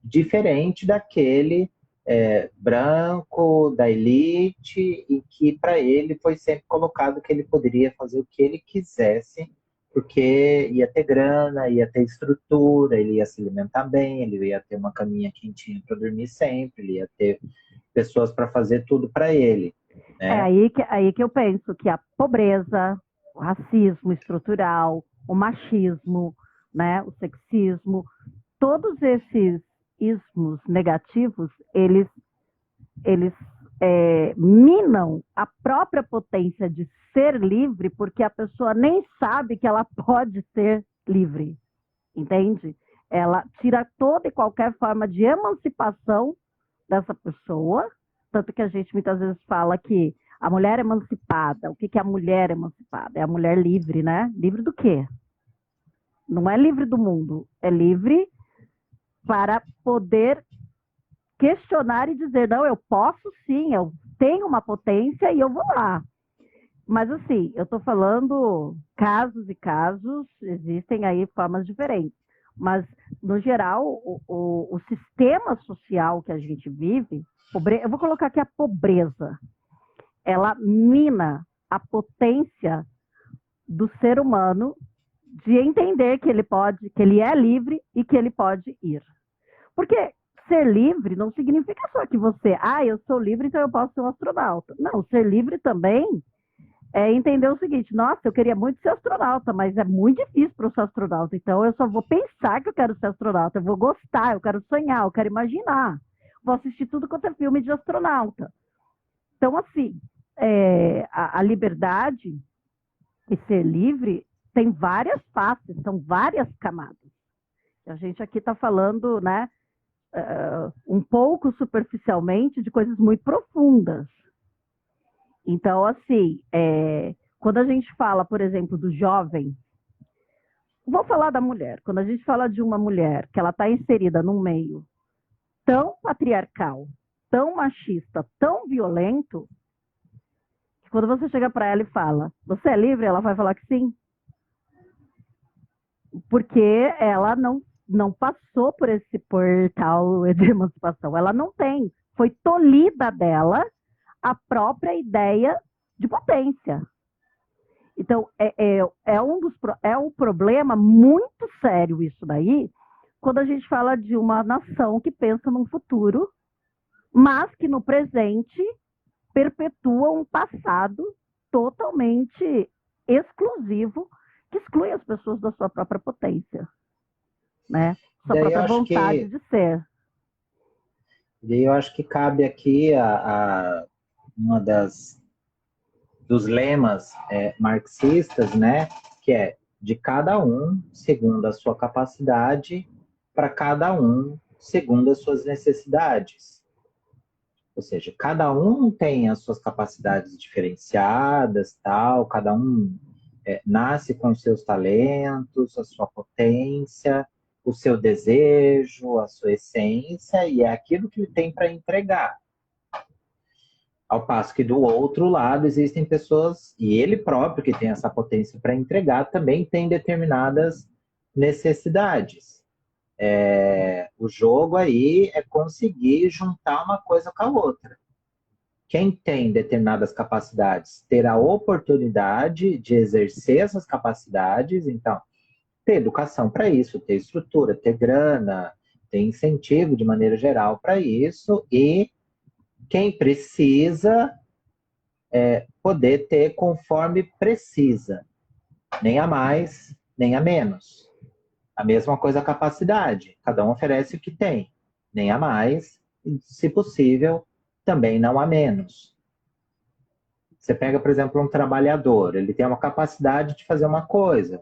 diferente daquele branco, da elite, e que para ele foi sempre colocado que ele poderia fazer o que ele quisesse, porque ia ter grana, ia ter estrutura, ele ia se alimentar bem, ele ia ter uma caminha quentinha para dormir sempre, ele ia ter pessoas para fazer tudo para ele. é Né? aí que eu penso que a pobreza, o racismo estrutural, o machismo, né, o sexismo, todos esses ismos negativos, eles minam a própria potência de ser livre, porque a pessoa nem sabe que ela pode ser livre, entende? Ela tira toda e qualquer forma de emancipação dessa pessoa, tanto que a gente muitas vezes fala que a mulher emancipada, o que é a mulher emancipada? É a mulher livre, né? Livre do quê? Não é livre do mundo, é livre para poder questionar e dizer, não, eu posso sim, eu tenho uma potência e eu vou lá. Mas assim, eu estou falando casos e casos, existem aí formas diferentes. Mas, no geral, o sistema social que a gente vive, eu vou colocar aqui a pobreza, ela mina a potência do ser humano de entender que ele pode, que ele é livre e que ele pode ir. Porque ser livre não significa só que você, eu sou livre, então eu posso ser um astronauta. Não, ser livre também é entender o seguinte, nossa, eu queria muito ser astronauta, mas é muito difícil para eu ser astronauta, então eu só vou pensar que eu quero ser astronauta, eu vou gostar, eu quero sonhar, eu quero imaginar. Vou assistir tudo quanto é filme de astronauta. Então, assim, a liberdade e ser livre tem várias faces, são várias camadas. A gente aqui está falando, né, um pouco superficialmente de coisas muito profundas. Então, assim, quando a gente fala, por exemplo, do jovem, vou falar da mulher. Quando a gente fala de uma mulher que ela está inserida num meio tão patriarcal, tão machista, tão violento, que quando você chega para ela e fala, você é livre? Ela vai falar que sim. Porque ela não passou por esse portal de emancipação. Ela não tem. Foi tolhida dela a própria ideia de potência. Então, é um problema muito sério isso daí, quando a gente fala de uma nação que pensa num futuro, mas que no presente perpetua um passado totalmente exclusivo, que exclui as pessoas da sua própria potência, né? Sua própria vontade de ser. E eu acho que cabe aqui uma dos lemas marxistas, né, que é de cada um segundo a sua capacidade, para cada um segundo as suas necessidades. Ou seja, cada um tem as suas capacidades diferenciadas, tal, cada um nasce com os seus talentos, a sua potência, o seu desejo, a sua essência, e é aquilo que ele tem para entregar. Ao passo que do outro lado existem pessoas, e ele próprio que tem essa potência para entregar, também tem determinadas necessidades. O jogo aí é conseguir juntar uma coisa com a outra. Quem tem determinadas capacidades ter a oportunidade de exercer essas capacidades, então, ter educação para isso, ter estrutura, ter grana, tem incentivo de maneira geral para isso, e quem precisa poder ter conforme precisa, nem a mais, nem a menos. A mesma coisa a capacidade, cada um oferece o que tem, nem a mais, e, se possível, também não a menos. Você pega, por exemplo, um trabalhador, ele tem uma capacidade de fazer uma coisa,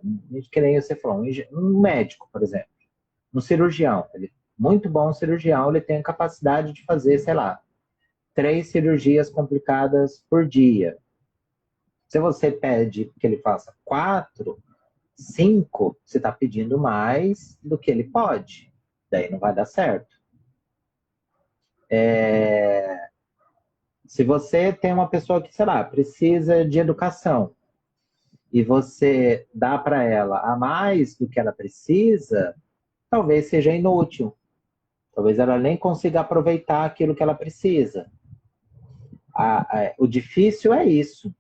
que nem você falou, um médico, por exemplo, um cirurgião, ele, muito bom cirurgião, ele tem a capacidade de fazer, sei lá, 3 cirurgias complicadas por dia. Se você pede que ele faça 4, 5, você está pedindo mais do que ele pode. Daí não vai dar certo. Se você tem uma pessoa que, sei lá, precisa de educação e você dá para ela a mais do que ela precisa, talvez seja inútil. Talvez ela nem consiga aproveitar aquilo que ela precisa. O difícil é isso.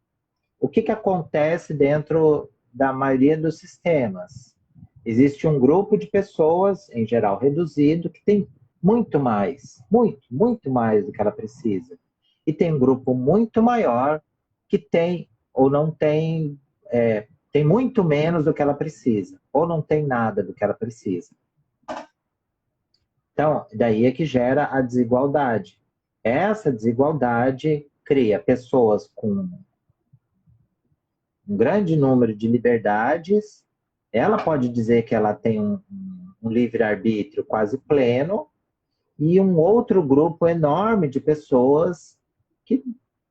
O que acontece dentro da maioria dos sistemas? Existe um grupo de pessoas, em geral reduzido, que tem muito mais, muito mais do que ela precisa. E tem um grupo muito maior que tem ou não tem, tem muito menos do que ela precisa, ou não tem nada do que ela precisa. Então, daí é que gera a desigualdade. Essa desigualdade cria pessoas com um grande número de liberdades. Ela pode dizer que ela tem um livre-arbítrio quase pleno, e um outro grupo enorme de pessoas que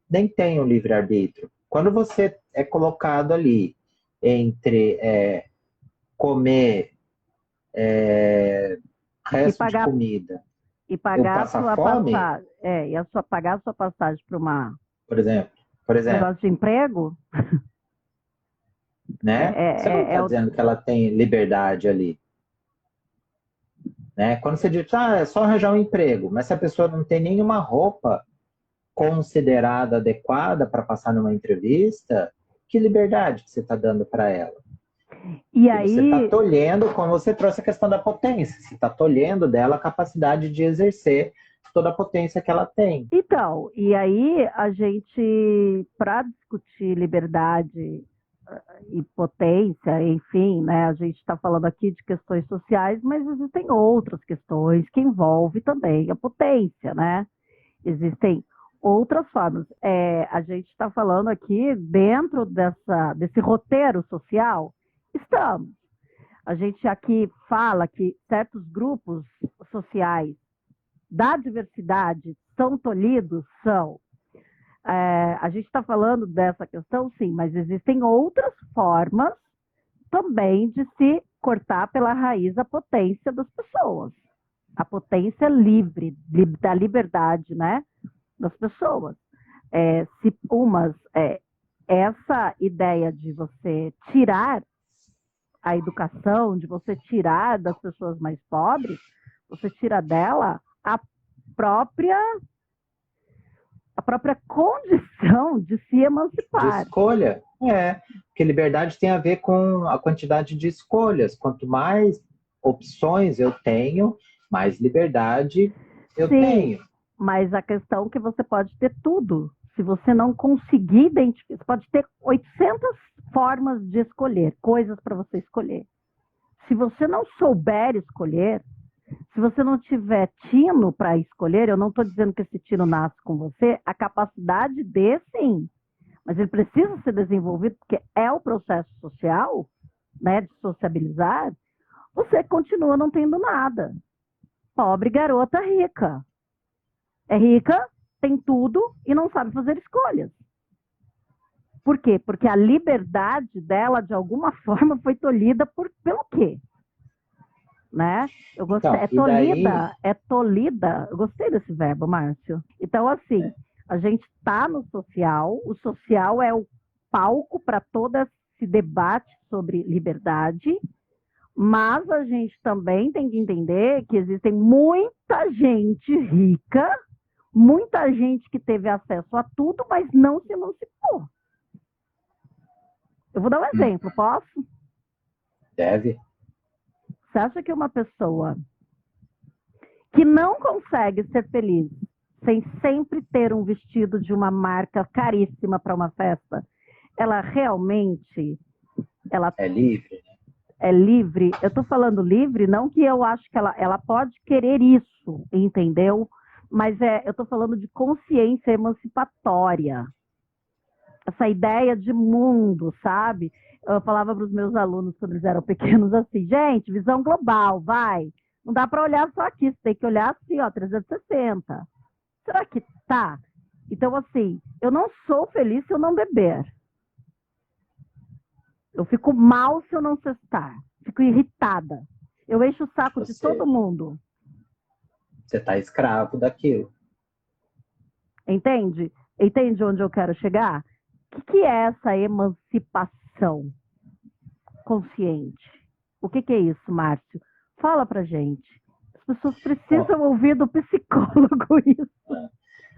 nem tem um livre-arbítrio. Quando você é colocado ali entre comer resto de comida e pagar passar a sua fome, passagem, pagar a sua passagem para por exemplo, negócio de emprego, né? Você não está dizendo que ela tem liberdade ali. Né? Quando você diz, é só arranjar um emprego, mas se a pessoa não tem nenhuma roupa considerada adequada para passar numa entrevista, que liberdade que você está dando para ela? E aí você está tolhendo, como você trouxe a questão da potência, você está tolhendo dela a capacidade de exercer toda a potência que ela tem. Então, e aí a gente, para discutir liberdade e potência, enfim, né? A gente está falando aqui de questões sociais, mas existem outras questões que envolvem também a potência, né? Existem outras formas. A gente está falando aqui dentro desse roteiro social, estamos. A gente aqui fala que certos grupos sociais da diversidade são tolhidos? São. A gente está falando dessa questão, sim, mas existem outras formas também de se cortar pela raiz a potência das pessoas. A potência livre, da liberdade, né, das pessoas. Essa ideia de você tirar a educação, de você tirar das pessoas mais pobres, você tira dela a própria condição de se emancipar. De escolha, porque liberdade tem a ver com a quantidade de escolhas. Quanto mais opções eu tenho, mais liberdade eu tenho. Mas a questão é que você pode ter tudo. Se você não conseguir identificar, você pode ter 800 formas de escolher, coisas para você escolher. Se você não souber escolher, se você não tiver tino para escolher, eu não estou dizendo que esse tino nasce com você, a capacidade de sim, mas ele precisa ser desenvolvido porque é o processo social, né, de sociabilizar, você continua não tendo nada. Pobre garota rica. É rica, tem tudo e não sabe fazer escolhas. Por quê? Porque a liberdade dela, de alguma forma, foi tolhida pelo quê? Né? Eu gostei, então, é tolhida. Eu gostei desse verbo, Márcio. Então, assim, a gente está no social, o social é o palco para todo esse debate sobre liberdade, mas a gente também tem que entender que existem muita gente rica, muita gente que teve acesso a tudo, mas não se emancipou. Eu vou dar um exemplo, posso? Deve. Você acha que uma pessoa que não consegue ser feliz sem sempre ter um vestido de uma marca caríssima para uma festa, ela realmente ela É livre, né? é livre. Eu estou falando livre, não que eu acho que ela pode querer isso, entendeu? Mas eu estou falando de consciência emancipatória. Essa ideia de mundo, sabe? Eu falava para os meus alunos quando eles eram pequenos assim, gente, visão global, vai. Não dá para olhar só aqui, você tem que olhar assim, ó, 360. Será que tá? Então, assim, eu não sou feliz se eu não beber. Eu fico mal se eu não cestar. Fico irritada. Eu encho o saco de todo mundo. Você está escravo daquilo. Entende? Entende onde eu quero chegar? O que é essa emancipação consciente? O que é isso, Márcio? Fala pra gente. As pessoas precisam ouvir do psicólogo isso.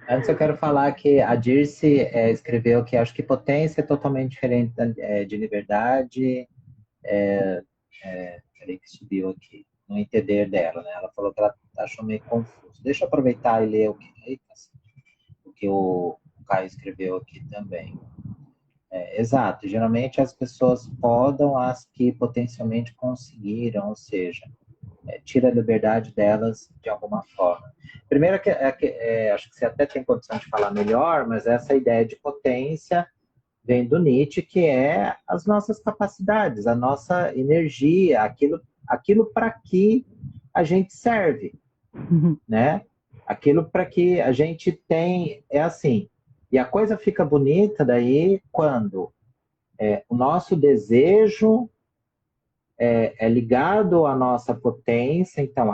Antes eu quero falar que a Dirce escreveu que acho que potência é totalmente diferente de liberdade. Peraí que subiu aqui. No entender dela, né? Ela falou que ela achou meio confuso. Deixa eu aproveitar e ler o que o Caio escreveu aqui também. Exato. Geralmente as pessoas podam as que potencialmente conseguiram, ou seja, tira a liberdade delas de alguma forma. Primeiro, acho que você até tem condição de falar melhor, mas essa ideia de potência vem do Nietzsche, que é as nossas capacidades, a nossa energia, aquilo para que a gente serve, né? Aquilo para que a gente tem, é assim. E a coisa fica bonita daí quando o nosso desejo é ligado à nossa potência. Então,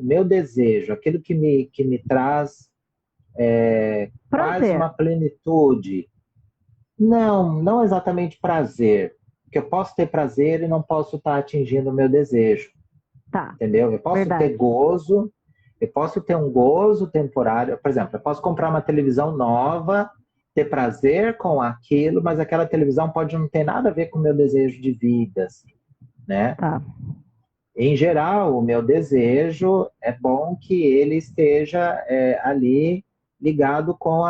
meu desejo, aquilo que me traz quase uma plenitude. Não exatamente prazer, porque eu posso ter prazer e não posso estar atingindo o meu desejo. Tá. Entendeu? Eu posso ter gozo, eu posso ter um gozo temporário. Por exemplo, eu posso comprar uma televisão nova, ter prazer com aquilo, mas aquela televisão pode não ter nada a ver com o meu desejo de vida, assim, né? Tá. Em geral, o meu desejo é bom que ele esteja ali ligado com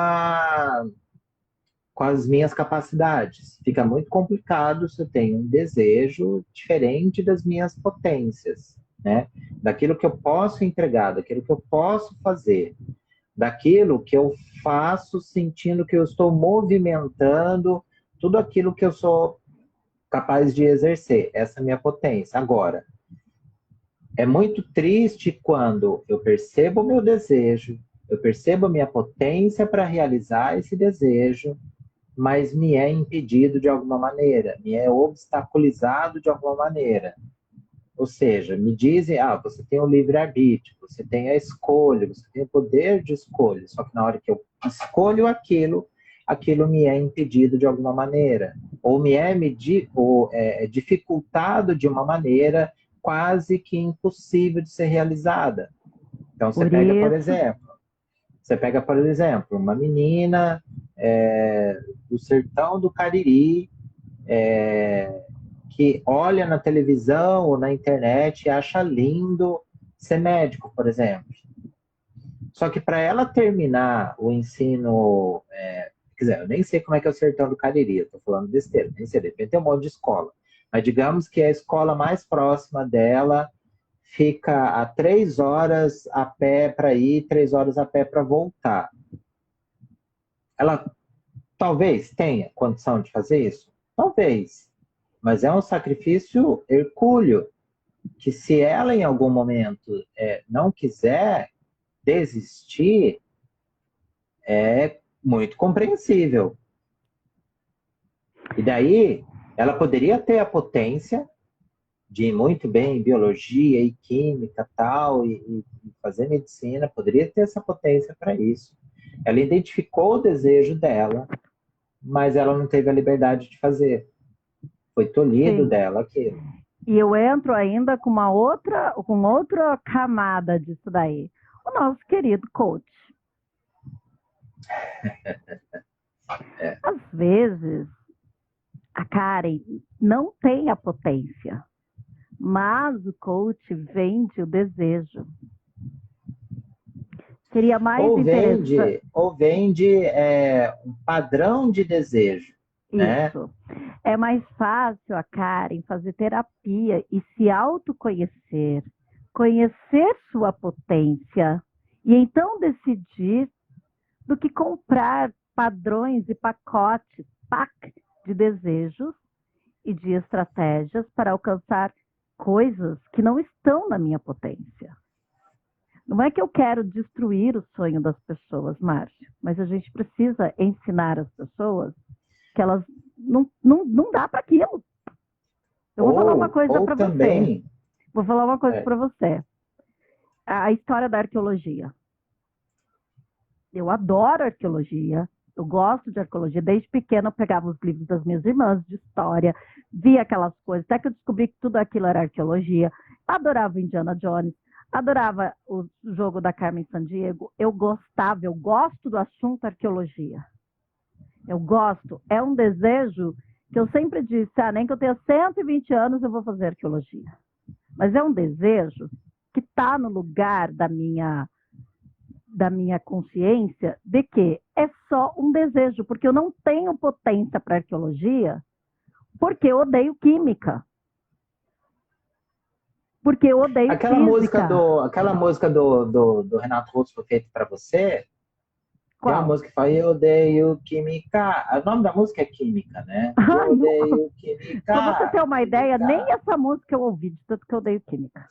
as minhas capacidades. Fica muito complicado se eu tenho um desejo diferente das minhas potências, né? Daquilo que eu posso entregar, daquilo que eu posso fazer, daquilo que eu faço sentindo que eu estou movimentando tudo aquilo que eu sou capaz de exercer. Essa é a minha potência. Agora, é muito triste quando eu percebo o meu desejo, eu percebo a minha potência para realizar esse desejo, mas me é impedido de alguma maneira, me é obstaculizado de alguma maneira. Ou seja, me dizem, você tem o livre-arbítrio, você tem a escolha, você tem o poder de escolha, só que na hora que eu escolho aquilo me é impedido de alguma maneira, ou é dificultado de uma maneira quase que impossível de ser realizada. Então, você pega, por exemplo, uma menina do sertão do Cariri, que olha na televisão ou na internet e acha lindo ser médico, por exemplo. Só que para ela terminar o ensino, quer dizer, eu nem sei como é que é o sertão do Cariri, eu estou falando besteira, nem sei, depende, tem um monte de escola. Mas digamos que a escola mais próxima dela fica a 3 horas a pé para ir, 3 horas a pé para voltar. Ela talvez tenha condição de fazer isso? Talvez. Mas é um sacrifício hercúleo, que se ela em algum momento não quiser desistir, é muito compreensível. E daí, ela poderia ter a potência de ir muito bem em biologia e química tal, e fazer medicina, poderia ter essa potência para isso. Ela identificou o desejo dela, mas ela não teve a liberdade de fazer. Foi tolhido dela aquilo. E eu entro ainda com outra camada disso daí. O nosso querido coach. Às vezes, a Karen não tem a potência, mas o coach vende o desejo. Seria mais Ou interessante. vende um padrão de desejo, né? Isso. É mais fácil a Karen fazer terapia e se autoconhecer, conhecer sua potência e então decidir do que comprar padrões e pacotes, pack de desejos e de estratégias para alcançar coisas que não estão na minha potência. Não é que eu quero destruir o sonho das pessoas, Márcio, mas a gente precisa ensinar as pessoas que elas não dá para aquilo. Eu vou falar uma coisa Ou para você. também, Vou falar uma coisa É. para você. A história da arqueologia. Eu adoro arqueologia. Eu gosto de arqueologia. Desde pequena eu pegava os livros das minhas irmãs de história, via aquelas coisas, até que eu descobri que tudo aquilo era arqueologia. Adorava Indiana Jones, adorava o jogo da Carmen Sandiego. Eu gosto do assunto arqueologia. Eu gosto. É um desejo que eu sempre disse, nem que eu tenha 120 anos eu vou fazer arqueologia. Mas é um desejo que está no lugar da minha consciência de que é só um desejo, porque eu não tenho potência para arqueologia, porque eu odeio química. Porque eu odeio aquela física. música do Renato Russo foi feita para você. Tem uma Qual? música que fala, eu odeio química. O nome da música é Química, né? Eu odeio química. Pra você ter uma ideia, química. nem essa música eu ouvi, de tanto que eu odeio química.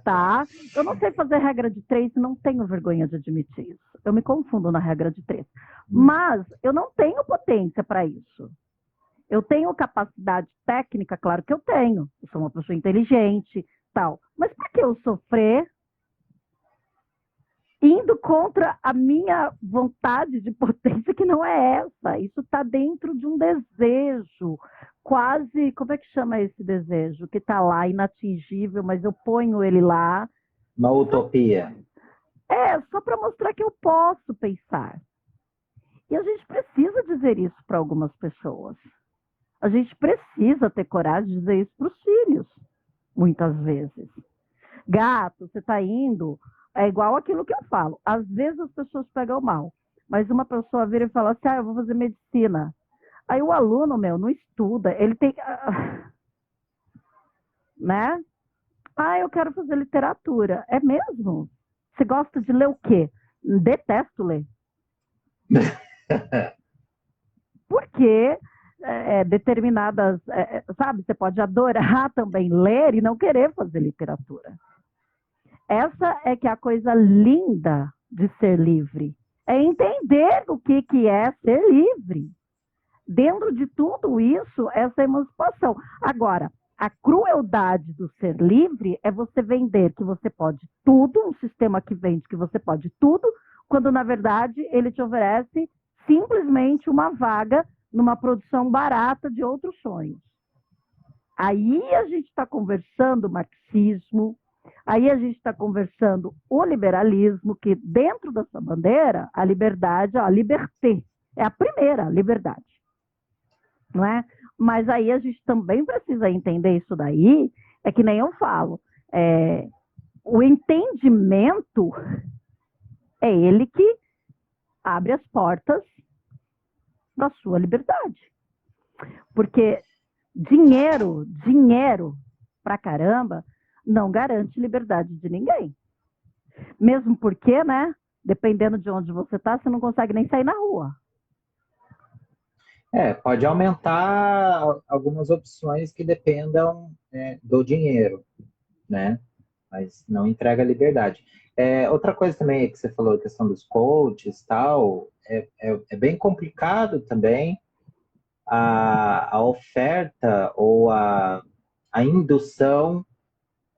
Tá? Eu não sei fazer regra de 3 e não tenho vergonha de admitir isso. Eu me confundo na regra de 3. Mas eu não tenho potência para isso. Eu tenho capacidade técnica, claro que eu tenho. Eu sou uma pessoa inteligente, tal. Mas por que eu sofrer indo contra a minha vontade de potência, que não é essa? Isso está dentro de um desejo. Quase, como é que chama esse desejo? Que está lá, inatingível, mas eu ponho ele lá. Uma utopia. Só para mostrar que eu posso pensar. E a gente precisa dizer isso para algumas pessoas. A gente precisa ter coragem de dizer isso para os filhos, muitas vezes. Gato, você está indo, é igual aquilo que eu falo. Às vezes as pessoas pegam mal, mas uma pessoa vira e fala assim, eu vou fazer medicina. Aí o aluno, não estuda, ele tem... né? Eu quero fazer literatura. É mesmo? Você gosta de ler o quê? Detesto ler. Porque determinadas... sabe, você pode adorar também ler e não querer fazer literatura. Essa é que é a coisa linda de ser livre. É entender o que é ser livre. Dentro de tudo isso, essa emancipação. Agora, a crueldade do ser livre é você vender que você pode tudo, um sistema que vende que você pode tudo, quando, na verdade, ele te oferece simplesmente uma vaga numa produção barata de outros sonhos. Aí a gente está conversando marxismo, aí a gente está conversando o liberalismo, que dentro da sua bandeira, a liberdade, a liberté, é a primeira liberdade. Não é? Mas aí a gente também precisa entender isso daí, é que nem eu falo, o entendimento é ele que abre as portas da sua liberdade. Porque dinheiro pra caramba, não garante liberdade de ninguém. Mesmo porque, né, dependendo de onde você está, você não consegue nem sair na rua. Pode aumentar algumas opções que dependam do dinheiro, né? Mas não entrega liberdade. Outra coisa também que você falou, a questão dos coaches e tal, é bem complicado também a oferta ou a indução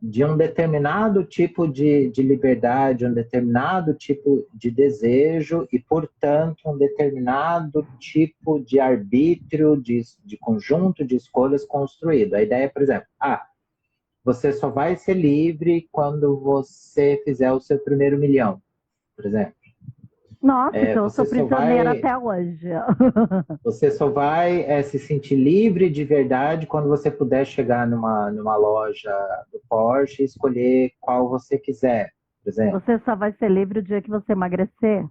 de um determinado tipo de liberdade, um determinado tipo de desejo e, portanto, um determinado tipo de arbítrio, de conjunto de escolhas construído. A ideia é, por exemplo, você só vai ser livre quando você fizer o seu primeiro milhão, por exemplo. Nossa, então eu sou prisioneira até hoje. Você só vai se sentir livre de verdade quando você puder chegar numa loja do Porsche e escolher qual você quiser. por exemplo. Você só vai ser livre o dia que você emagrecer.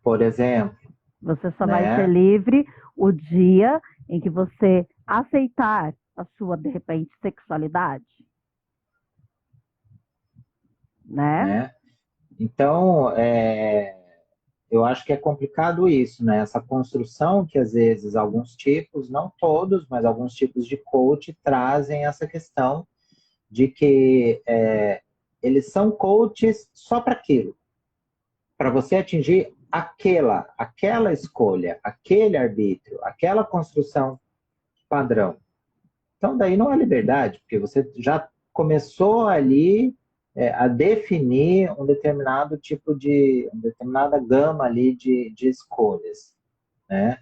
Por exemplo, Você só vai né? ser livre o dia em que você aceitar a sua, de repente, sexualidade. Né? Né? Então, eu acho que é complicado isso, né? Essa construção que às vezes alguns tipos, não todos, mas alguns tipos de coach trazem essa questão de que eles são coaches só para aquilo, para você atingir aquela escolha, aquele arbítrio, aquela construção padrão. Então, daí não é liberdade, porque você já começou ali a definir um determinado tipo uma determinada gama ali de escolhas, né?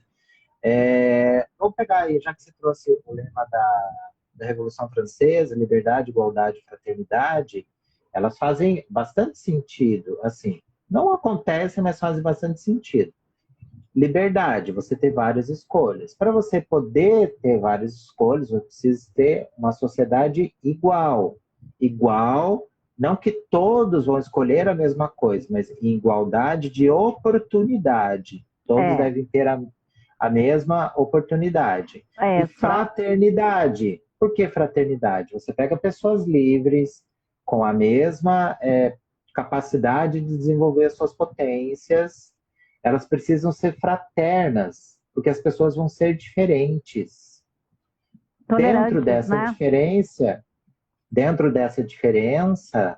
Vou pegar aí, já que você trouxe o lema da Revolução Francesa, liberdade, igualdade, fraternidade, elas fazem bastante sentido, assim, não acontecem, mas fazem bastante sentido. Liberdade, você ter várias escolhas. Para você poder ter várias escolhas, você precisa ter uma sociedade igual. Igual, não que todos vão escolher a mesma coisa, mas em igualdade de oportunidade. Todos devem ter a mesma oportunidade. E fraternidade. Por que fraternidade? Você pega pessoas livres, com a mesma capacidade de desenvolver suas potências. Elas precisam ser fraternas, porque as pessoas vão ser diferentes. Dentro dessa diferença,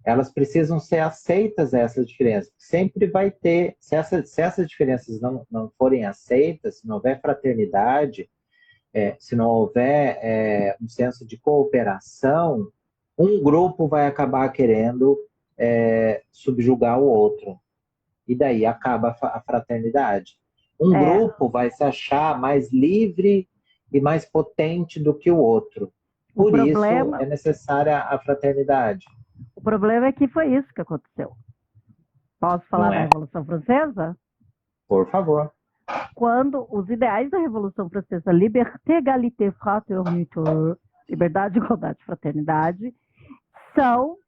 elas precisam ser aceitas essas diferenças. Sempre vai ter, se essas diferenças não forem aceitas, se não houver fraternidade, se não houver um senso de cooperação, um grupo vai acabar querendo subjugar o outro. E daí acaba a fraternidade. Um grupo vai se achar mais livre e mais potente do que o outro. Por isso é necessária a fraternidade. O problema é que foi isso que aconteceu. Posso falar da Revolução Francesa? Por favor. Quando os ideais da Revolução Francesa, liberté, égalité, fraternité, liberdade, igualdade, fraternidade, são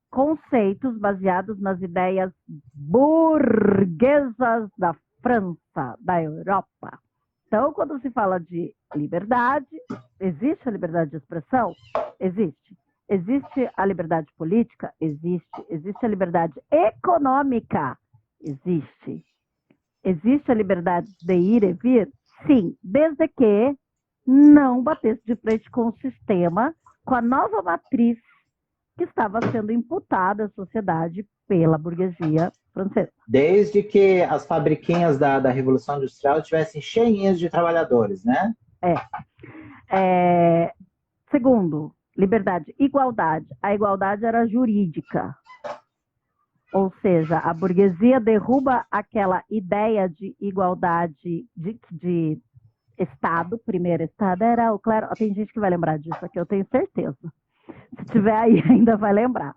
conceitos baseados nas ideias burguesas da França, da Europa. Então, quando se fala de liberdade, existe a liberdade de expressão? Existe. Existe a liberdade política? Existe. Existe a liberdade econômica? Existe. Existe a liberdade de ir e vir? Sim, desde que não batesse de frente com o sistema, com a nova matriz que estava sendo imputada à sociedade pela burguesia francesa. Desde que as fabriquinhas da Revolução Industrial estivessem cheinhas de trabalhadores, né? Segundo, liberdade, igualdade. A igualdade era jurídica. Ou seja, a burguesia derruba aquela ideia de igualdade de Estado. Primeiro Estado era o clero. Tem gente que vai lembrar disso aqui, eu tenho certeza. Se tiver aí, ainda vai lembrar.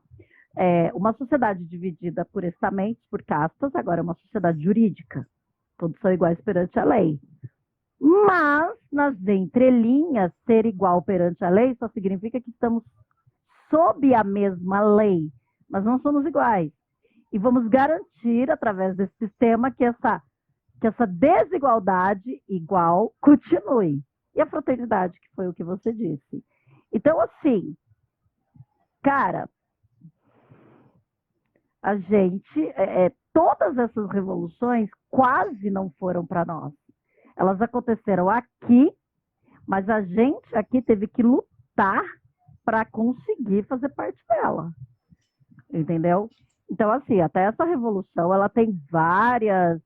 Uma sociedade dividida por estamentos, por castas, agora é uma sociedade jurídica. Todos são iguais perante a lei. Mas, nas entrelinhas, ser igual perante a lei só significa que estamos sob a mesma lei, mas não somos iguais. E vamos garantir, através desse sistema, que essa desigualdade igual continue. E a fraternidade, que foi o que você disse. Então, assim, cara, a gente, todas essas revoluções quase não foram para nós. Elas aconteceram aqui, mas a gente aqui teve que lutar para conseguir fazer parte dela. Entendeu? Então, assim, até essa revolução, ela tem várias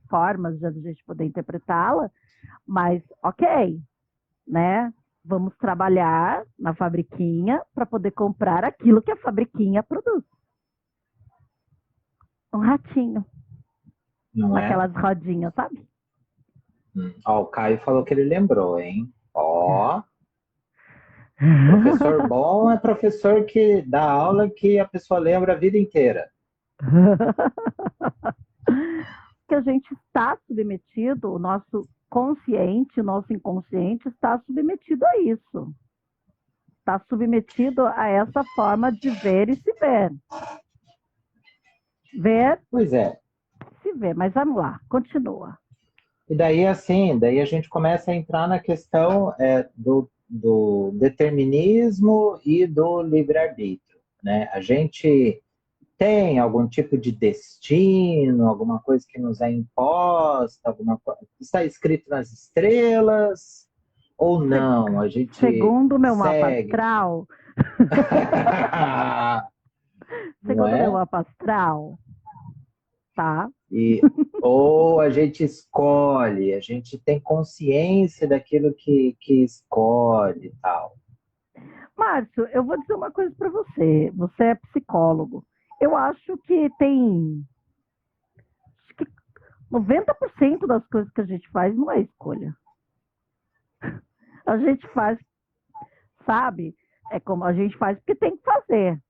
formas de a gente poder interpretá-la, mas, ok, né? Vamos trabalhar na fabriquinha para poder comprar aquilo que a fabriquinha produz. Um ratinho. Não naquelas rodinhas, sabe? Ó, o Caio falou que ele lembrou, hein? Ó. Professor bom é professor que dá aula que a pessoa lembra a vida inteira. Que a gente está submetido, o nosso consciente, o nosso inconsciente está submetido a isso. está submetido a essa forma de ver e se ver. Ver, Pois é. se ver. Mas vamos lá, continua. E daí, assim, daí a gente começa a entrar na questão do determinismo e do livre-arbítrio, né? A gente tem algum tipo de destino, alguma coisa que nos é imposta, alguma coisa, está escrito nas estrelas, ou não? A gente Segundo o meu mapa segue. astral, Não segundo o meu é? mapa astral, tá? Ou a gente escolhe, a gente tem consciência daquilo que escolhe e tal. Márcio, eu vou dizer uma coisa para você. Você é psicólogo. Eu acho que tem. Acho que 90% das coisas que a gente faz não é escolha. A gente faz, sabe? É como a gente faz porque tem que fazer.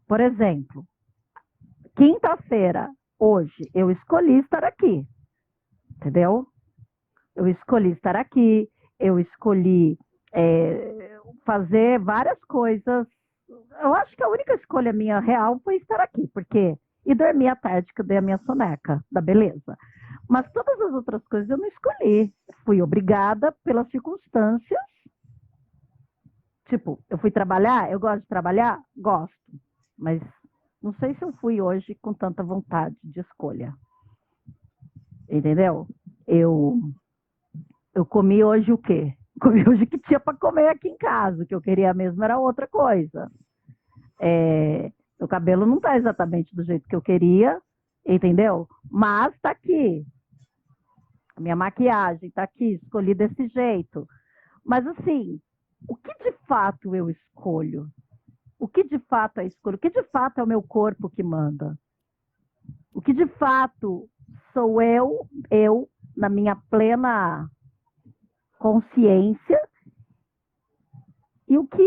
Por exemplo, quinta-feira, hoje, eu escolhi estar aqui. Entendeu? Eu escolhi estar aqui, eu escolhi fazer várias coisas. Eu acho que a única escolha minha real foi estar aqui, porque e dormir à tarde, que eu dei a minha soneca, da beleza. Mas todas as outras coisas eu não escolhi. Fui obrigada pelas circunstâncias. Tipo, eu fui trabalhar, eu gosto de trabalhar? Gosto. Mas não sei se eu fui hoje com tanta vontade de escolha. Entendeu? Eu comi hoje o quê? Comi hoje o que tinha para comer aqui em casa. O que eu queria mesmo era outra coisa. Meu cabelo não está exatamente do jeito que eu queria, entendeu? Mas está aqui. A minha maquiagem está aqui, escolhi desse jeito. Mas assim, o que de fato eu escolho? O que de fato é escolho? O que de fato é o meu corpo que manda? O que de fato sou eu na minha plena consciência, e o que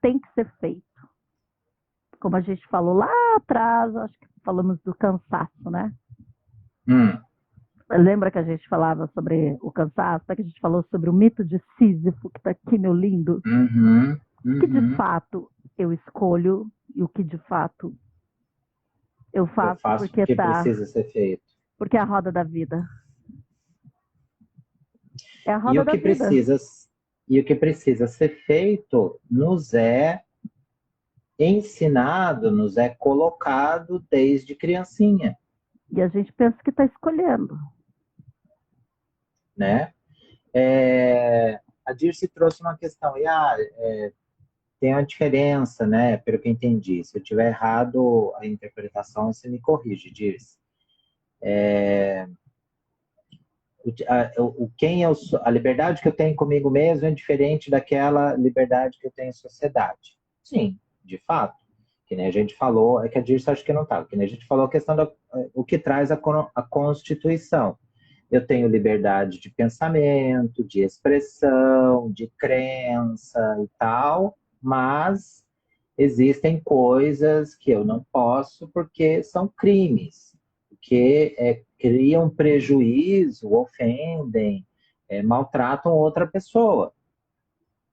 tem que ser feito. Como a gente falou lá atrás, acho que falamos do cansaço, né? Lembra que a gente falava sobre o cansaço? Que a gente falou sobre o mito de Sísifo, que está aqui, meu lindo? O que de fato eu escolho e o que de fato eu faço porque porque tá, precisa ser feito. porque é a roda da vida. É a E roda o da que vida. precisa ser feito nos é ensinado, nos é colocado desde criancinha, E a gente pensa que está escolhendo. né? A Dirce trouxe uma questão, tem uma diferença, né? Pelo que eu entendi. Se eu tiver errado a interpretação, você me corrige, Dirce. A liberdade que eu tenho comigo mesmo é diferente daquela liberdade que eu tenho em sociedade. Sim, de fato. Que nem a gente falou, é que a Dirce acho que não estava, que nem a gente falou a questão o que traz a Constituição. Eu tenho liberdade de pensamento, de expressão, de crença e tal, mas existem coisas que eu não posso porque são crimes, porque criam prejuízo, ofendem, maltratam outra pessoa.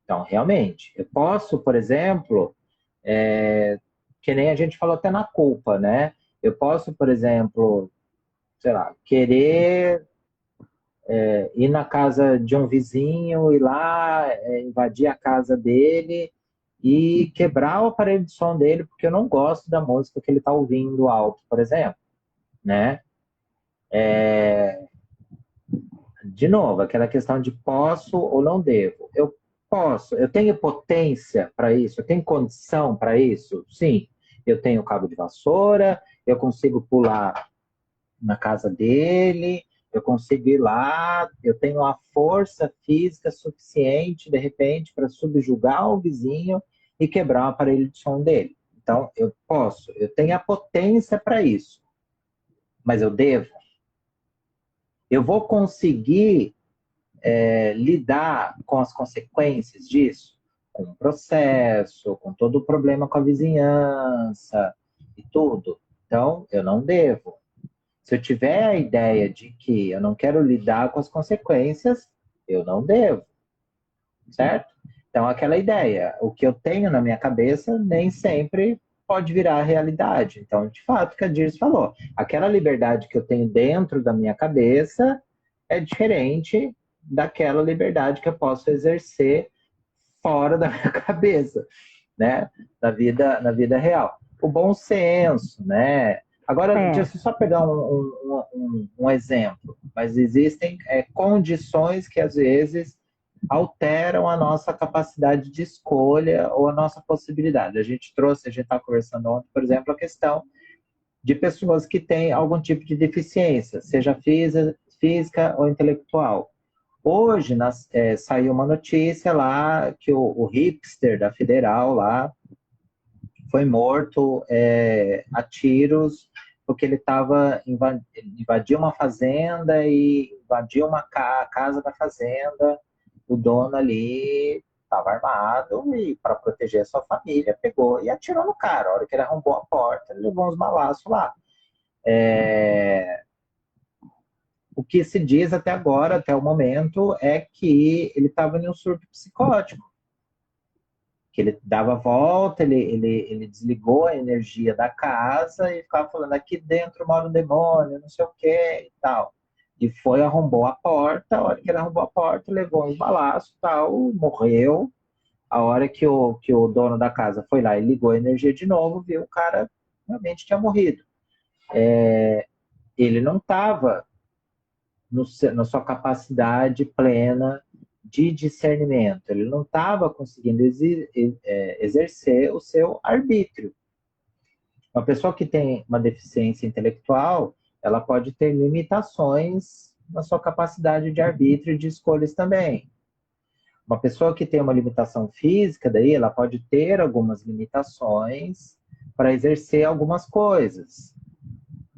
Então, realmente, eu posso, por exemplo, que nem a gente falou até na culpa, né? Eu posso, por exemplo, sei lá, querer ir na casa de um vizinho, ir lá, invadir a casa dele e quebrar o aparelho de som dele porque eu não gosto da música que ele está ouvindo alto, por exemplo, né? De novo, aquela questão de posso ou não devo. Eu posso, eu tenho potência para isso, eu tenho condição para isso? Sim, eu tenho cabo de vassoura, eu consigo pular na casa dele, eu consigo ir lá, eu tenho a força física suficiente, de repente, para subjugar o vizinho e quebrar o aparelho de som dele. Então, eu posso, eu tenho a potência para isso, mas eu devo. Eu vou conseguir lidar com as consequências disso, com o processo, com todo o problema com a vizinhança e tudo. Então, eu não devo. Se eu tiver a ideia de que eu não quero lidar com as consequências, eu não devo, certo? Então, aquela ideia, o que eu tenho na minha cabeça nem sempre pode virar realidade. Então, de fato, o que a Dirce falou, aquela liberdade que eu tenho dentro da minha cabeça é diferente daquela liberdade que eu posso exercer fora da minha cabeça, né? Na vida real. O bom senso, né? Agora, deixa eu só pegar um exemplo, mas existem condições que às vezes alteram a nossa capacidade de escolha ou a nossa possibilidade. A gente estava conversando ontem, por exemplo, a questão de pessoas que têm algum tipo de deficiência, seja física ou intelectual. Hoje saiu uma notícia lá que o hipster da Federal lá foi morto a tiros porque ele invadiu uma fazenda e invadiu uma casa da fazenda. O dono ali estava armado e, para proteger a sua família, pegou e atirou no cara. A hora que ele arrombou a porta, ele levou uns balaços lá. O que se diz até agora, até o momento, é que ele estava em um surto psicótico. Que ele dava a volta, ele desligou a energia da casa e ficava falando, aqui dentro mora um demônio, não sei o que e tal. E foi, arrombou a porta, a hora que ele arrombou a porta, levou uns balaços e tal, morreu. A hora que o dono da casa foi lá e ligou a energia de novo, viu o cara realmente tinha morrido. Ele não estava na sua capacidade plena de discernimento. Ele não estava conseguindo exercer o seu arbítrio. Uma pessoa que tem uma deficiência intelectual, ela pode ter limitações na sua capacidade de arbítrio e de escolhas também. Uma pessoa que tem uma limitação física, daí ela pode ter algumas limitações para exercer algumas coisas.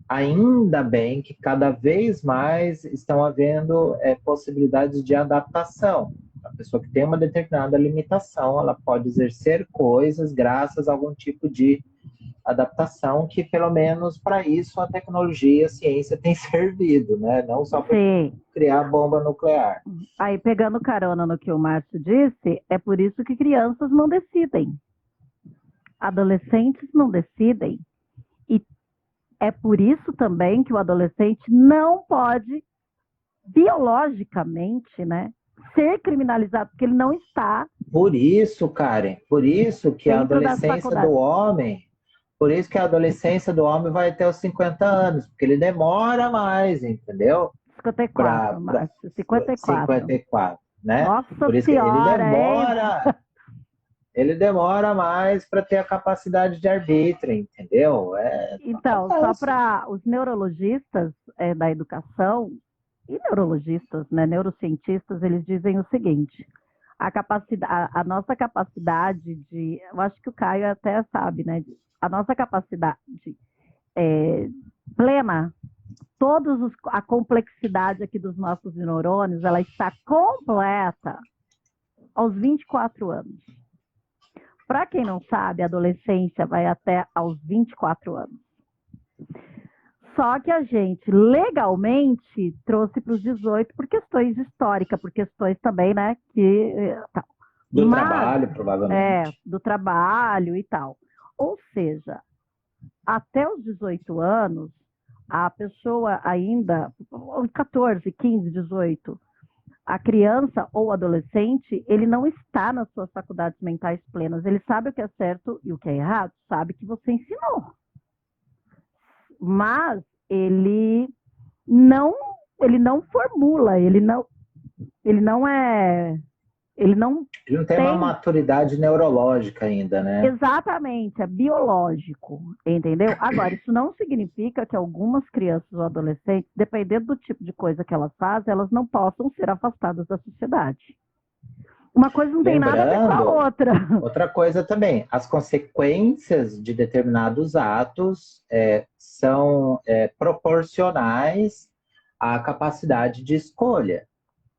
Ainda bem que cada vez mais estão havendo possibilidades de adaptação. A pessoa que tem uma determinada limitação, ela pode exercer coisas graças a algum tipo de adaptação que, pelo menos para isso, a tecnologia e a ciência tem servido, né? Não só para criar bomba nuclear. Aí, pegando carona no que o Márcio disse, é por isso que crianças não decidem. Adolescentes não decidem. E é por isso também que o adolescente não pode, biologicamente, né, ser criminalizado, porque ele não está. Por isso, Karen, por isso que a adolescência do homem, por isso que a adolescência do homem vai até os 50 anos, porque ele demora mais, entendeu? 54, Márcio, 54. 54, né? Nossa por isso senhora, que ele demora mais para ter a capacidade de arbítrio, entendeu? Então, só para os neurologistas da educação, e neurologistas, né, neurocientistas, eles dizem o seguinte, a nossa capacidade de, eu acho que o Caio até sabe, né, a nossa capacidade plena, a complexidade aqui dos nossos neurônios, ela está completa aos 24 anos. Para quem não sabe, a adolescência vai até aos 24 anos. Só que a gente legalmente trouxe para os 18 por questões históricas, por questões também, né, trabalho, provavelmente. Do trabalho e tal. Ou seja, até os 18 anos, a pessoa ainda, 14, 15, 18, a criança ou adolescente, ele não está nas suas faculdades mentais plenas. Ele sabe o que é certo e o que é errado, sabe que você ensinou. Mas ele não formula, ele não tem uma maturidade neurológica ainda, né? Exatamente, é biológico, entendeu? Agora, isso não significa que algumas crianças ou adolescentes, dependendo do tipo de coisa que elas fazem, elas não possam ser afastadas da sociedade. Uma coisa não tem nada a ver com a outra. Outra coisa também, as consequências de determinados atos são proporcionais à capacidade de escolha.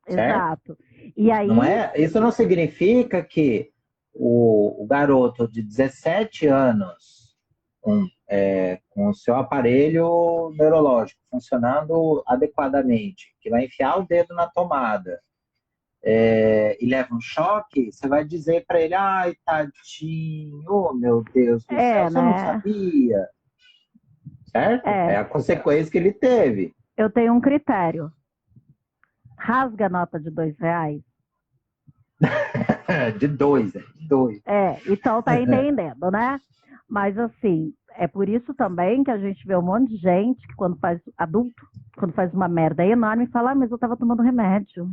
Certo? Certo? E aí... Isso não significa que o garoto de 17 anos, com o seu aparelho neurológico funcionando adequadamente, que vai enfiar o dedo na tomada, e leva um choque, você vai dizer para ele, ai, tadinho, oh, meu Deus do céu, você não né? sabia, certo? É a consequência que ele teve. Eu tenho um critério. Rasga a nota de R$ 2. De dois. Então tá entendendo, né? Mas assim, é por isso também que a gente vê um monte de gente que quando faz adulto, quando faz uma merda enorme, fala, mas eu tava tomando remédio.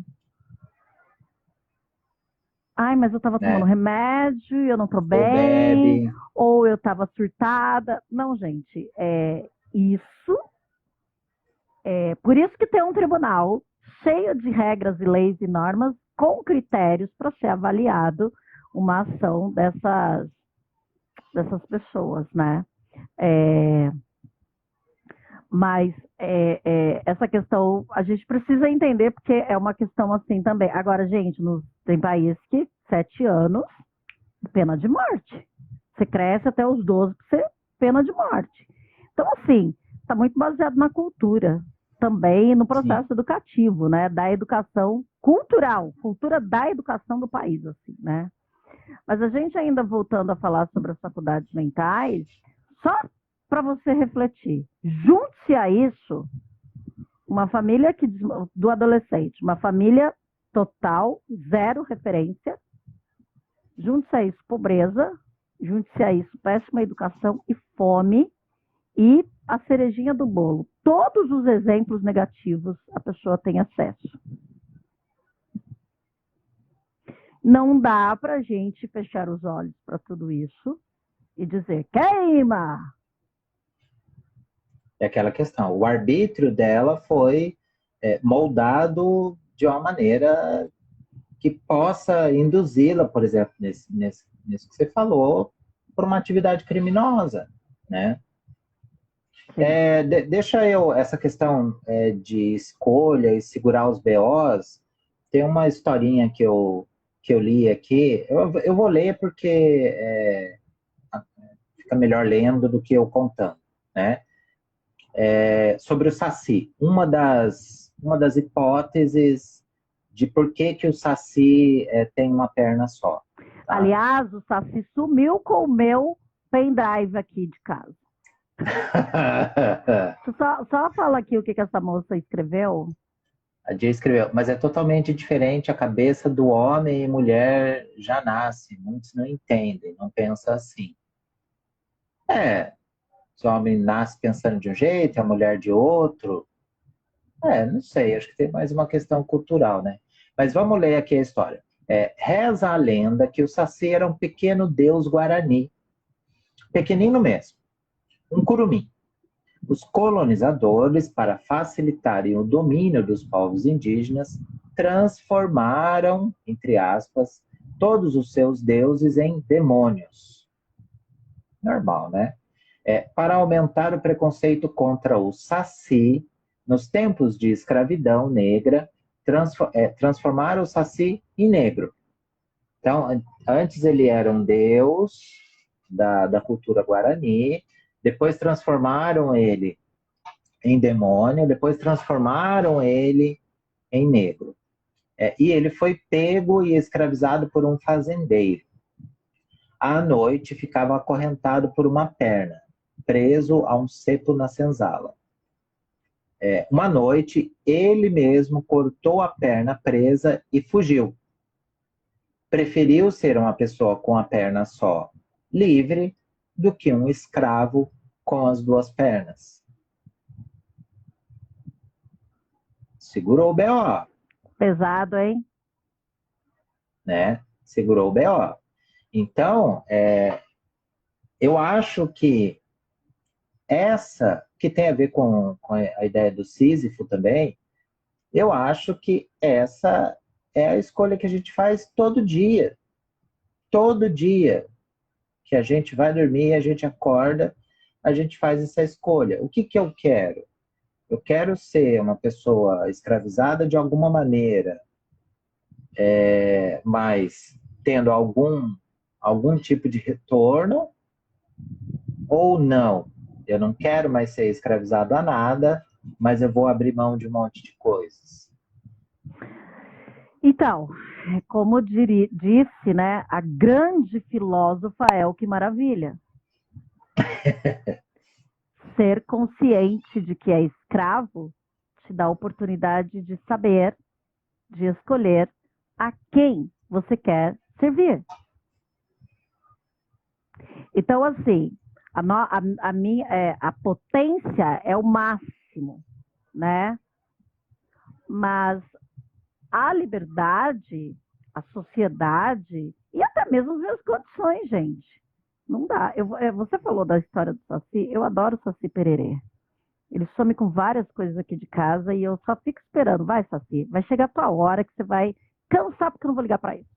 Ai, mas eu tava tomando remédio e eu não tô bem, bebe. ou eu tava surtada. Não, gente, isso. Por isso que tem um tribunal cheio de regras e leis e normas com critérios para ser avaliado uma ação dessas pessoas, né? Mas essa questão a gente precisa entender porque é uma questão assim também. Agora, gente, tem países que 7 anos, pena de morte. Você cresce até os 12 para ser pena de morte. Então, assim, está muito baseado na cultura também no processo educativo, né? Da educação cultural, cultura da educação do país, assim, né? Mas a gente ainda voltando a falar sobre as faculdades mentais, só para você refletir, junte-se a isso uma família do adolescente, uma família total, zero referência, junte-se a isso pobreza, junte-se a isso péssima educação e fome, e a cerejinha do bolo, todos os exemplos negativos a pessoa tem acesso. Não dá para a gente fechar os olhos para tudo isso e dizer, queima! É aquela questão, o arbítrio dela foi moldado de uma maneira que possa induzi-la, por exemplo, nisso que você falou, por uma atividade criminosa, né? Deixa eu, essa questão de escolha e segurar os BOs, tem uma historinha que eu li aqui, eu vou ler porque fica melhor lendo do que eu contando, né? Sobre o Saci, uma das hipóteses de por que o Saci tem uma perna só. Tá? Aliás, o Saci sumiu com o meu pendrive aqui de casa. Só fala aqui o que essa moça escreveu. A Dia escreveu, mas é totalmente diferente, a cabeça do homem e mulher já nasce, muitos não entendem, não pensam assim. Se o homem nasce pensando de um jeito, a mulher de outro, não sei, acho que tem mais uma questão cultural, né? Mas vamos ler aqui a história. Reza a lenda que o Saci era um pequeno deus guarani, pequenino mesmo, um curumim. Os colonizadores, para facilitarem o domínio dos povos indígenas, transformaram, entre aspas, todos os seus deuses em demônios. Normal, né? Para aumentar o preconceito contra o Saci, nos tempos de escravidão negra, transformaram o Saci em negro. Então, antes ele era um deus da cultura guarani, depois transformaram ele em demônio, depois transformaram ele em negro. E ele foi pego e escravizado por um fazendeiro. À noite ficava acorrentado por uma perna, preso a um cepo na senzala. Uma noite, ele mesmo cortou a perna presa e fugiu. Preferiu ser uma pessoa com a perna só, livre, do que um escravo com as duas pernas. Segurou o BO. Pesado, hein? Né? Segurou o BO. Então, eu acho que essa, que tem a ver com a ideia do Sísifo também, eu acho que essa é a escolha que a gente faz todo dia. Todo dia que a gente vai dormir, a gente acorda, a gente faz essa escolha. O que eu quero? Eu quero ser uma pessoa escravizada de alguma maneira, mas tendo algum tipo de retorno, ou não. Eu não quero mais ser escravizado a nada, mas eu vou abrir mão de um monte de coisas. Então, como disse, né, a grande filósofa é o que maravilha. Ser consciente de que é escravo te dá a oportunidade de saber, de escolher a quem você quer servir. Então, assim, a potência é o máximo, né? Mas a liberdade, a sociedade e até mesmo as minhas condições, gente. Não dá. Você falou da história do Saci, eu adoro o Saci Pererê. Ele some com várias coisas aqui de casa e eu só fico esperando. Vai, Saci, vai chegar a tua hora que você vai cansar porque eu não vou ligar para isso.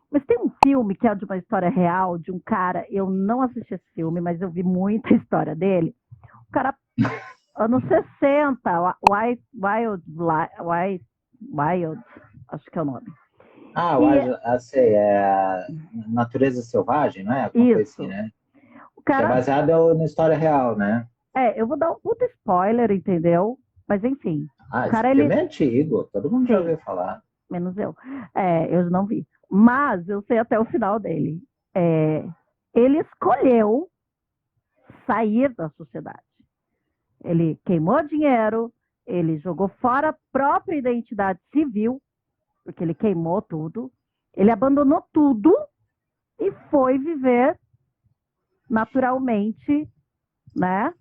Mas tem um filme que é de uma história real, de um cara, eu não assisti esse filme, mas eu vi muita história dele. O cara, anos 60, Wild, acho que é o nome. Sei, é a Natureza Selvagem, não é? Alguma coisa Isso. assim, né? O Que é cara, baseado na história real, né? eu vou dar um puta spoiler, entendeu? Mas enfim, o Esse cara, filme é antigo, todo mundo já sim, ouviu falar. menos eu. Eu não vi. Mas eu sei até o final dele. Ele escolheu sair da sociedade. Ele queimou dinheiro, ele jogou fora a própria identidade civil, porque ele queimou tudo, ele abandonou tudo e foi viver naturalmente, né?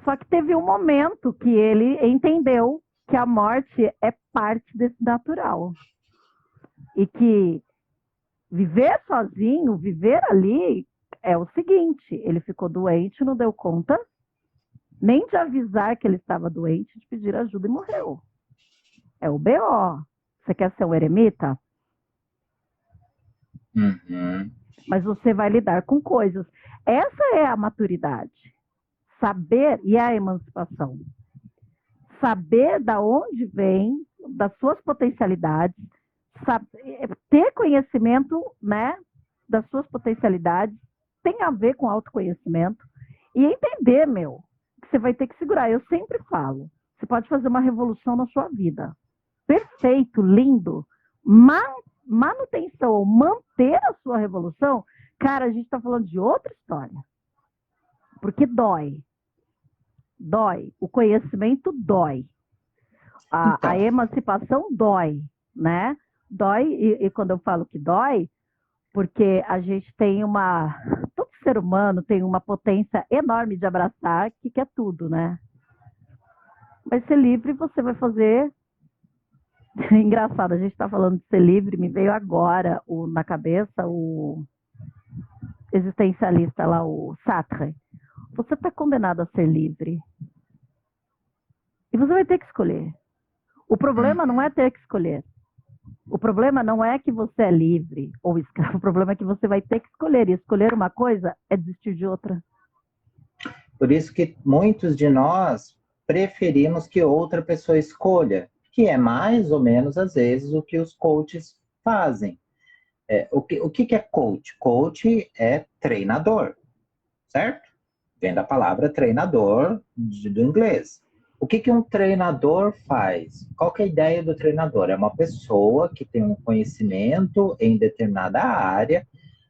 Só que teve um momento que ele entendeu que a morte é parte desse natural. E que viver sozinho, viver ali, é o seguinte, ele ficou doente, não deu conta nem de avisar que ele estava doente, de pedir ajuda e morreu. É o BO. Você quer ser um eremita? Uhum. Mas você vai lidar com coisas. Essa é a maturidade. Saber, e a emancipação. Saber da onde vem, das suas potencialidades, ter conhecimento, né, das suas potencialidades, tem a ver com autoconhecimento, e entender, que você vai ter que segurar. Eu sempre falo, você pode fazer uma revolução na sua vida. Perfeito, lindo. Manutenção ou manter a sua revolução, cara, a gente está falando de outra história. Porque dói. Dói. O conhecimento dói. A emancipação dói, né? Dói, e quando eu falo que dói, porque a gente tem todo ser humano tem uma potência enorme de abraçar, que quer tudo, né? Vai ser livre, você vai fazer. Engraçado, a gente está falando de ser livre, me veio agora na cabeça o existencialista lá, o Sartre. Você está condenado a ser livre. E você vai ter que escolher. O problema não é ter que escolher. O problema não é que você é livre ou escravo. O problema é que você vai ter que escolher. E escolher uma coisa é desistir de outra. Por isso que muitos de nós preferimos que outra pessoa escolha, que é mais ou menos, às vezes, o que os coaches fazem. O que é coach? Coach é treinador, certo? Vem da palavra treinador do inglês. O que um treinador faz? Qual que é a ideia do treinador? É uma pessoa que tem um conhecimento em determinada área,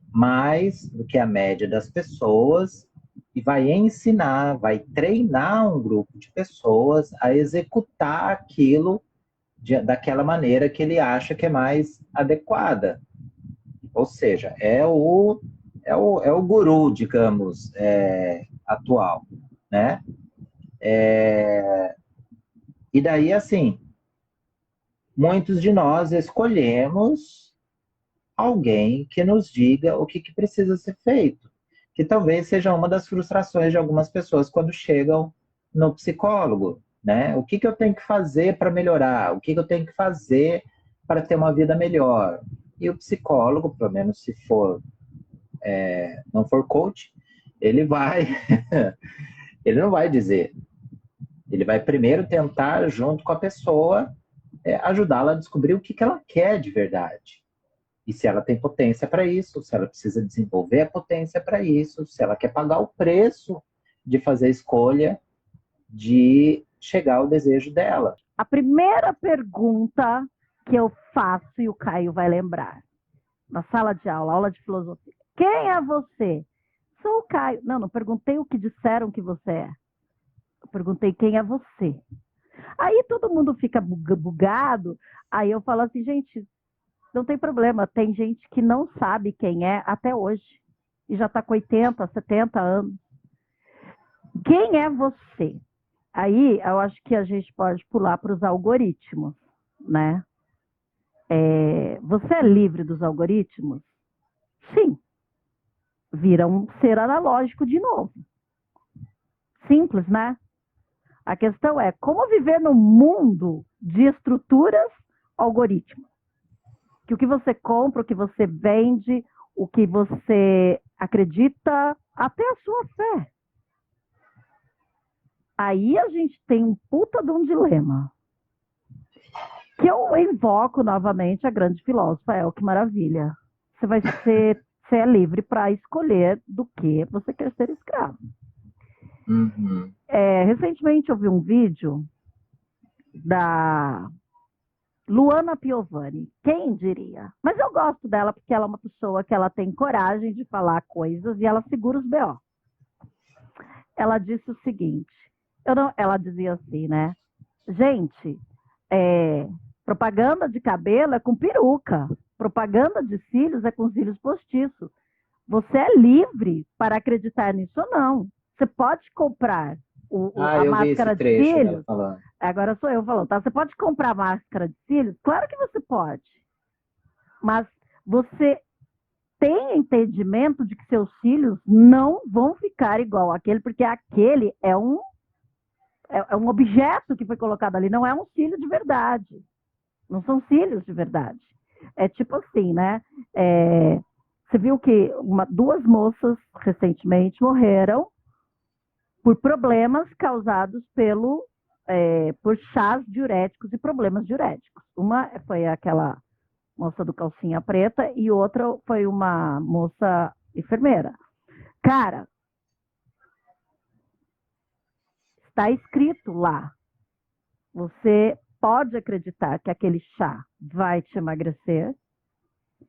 mais do que a média das pessoas, e vai ensinar, vai treinar um grupo de pessoas a executar aquilo daquela maneira que ele acha que é mais adequada. Ou seja, é o guru, digamos, atual, né? E daí, assim, muitos de nós escolhemos alguém que nos diga o que precisa ser feito, que talvez seja uma das frustrações de algumas pessoas quando chegam no psicólogo, né? O que eu tenho que fazer para melhorar? O que eu tenho que fazer para ter uma vida melhor? E o psicólogo, pelo menos se for não for coach, ele não vai dizer. Ele vai primeiro tentar, junto com a pessoa, ajudá-la a descobrir o que ela quer de verdade. E se ela tem potência para isso, se ela precisa desenvolver a potência para isso, se ela quer pagar o preço de fazer a escolha de chegar ao desejo dela. A primeira pergunta que eu faço e o Caio vai lembrar. Na sala de aula, aula de filosofia. Quem é você? Sou o Caio. Não, não perguntei o que disseram que você é. Eu perguntei quem é você. Aí todo mundo fica bugado. Aí eu falo assim, gente, não tem problema. Tem gente que não sabe quem é até hoje. E já está com 80, 70 anos. Quem é você? Aí eu acho que a gente pode pular para os algoritmos, né? Você é livre dos algoritmos? Sim. Vira um ser analógico de novo. Simples, né? A questão é como viver no mundo de estruturas algoritmos. Que o que você compra, o que você vende, o que você acredita, até a sua fé. Aí a gente tem um puta de um dilema. Que eu invoco novamente a grande filósofa Elke Maravilha. Você é livre para escolher do que você quer ser escravo. Uhum. Recentemente eu vi um vídeo da Luana Piovani. Quem diria? Mas eu gosto dela porque ela é uma pessoa que ela tem coragem de falar coisas e ela segura os BO. Ela disse o seguinte, ela dizia assim, né? Gente, propaganda de cabelo é com peruca. Propaganda de cílios é com cílios postiços. Você é livre para acreditar nisso ou não. Você pode comprar a máscara de cílios. Agora sou eu falando, tá? Você pode comprar máscara de cílios? Claro que você pode. Mas você tem entendimento de que seus cílios não vão ficar igual àquele, porque aquele é um objeto que foi colocado ali, não é um cílio de verdade. Não são cílios de verdade. É tipo assim, né? Você viu que duas moças recentemente morreram por problemas causados por chás diuréticos e problemas diuréticos. Uma foi aquela moça do calcinha preta e outra foi uma moça enfermeira. Cara, está escrito lá. Você pode acreditar que aquele chá vai te emagrecer,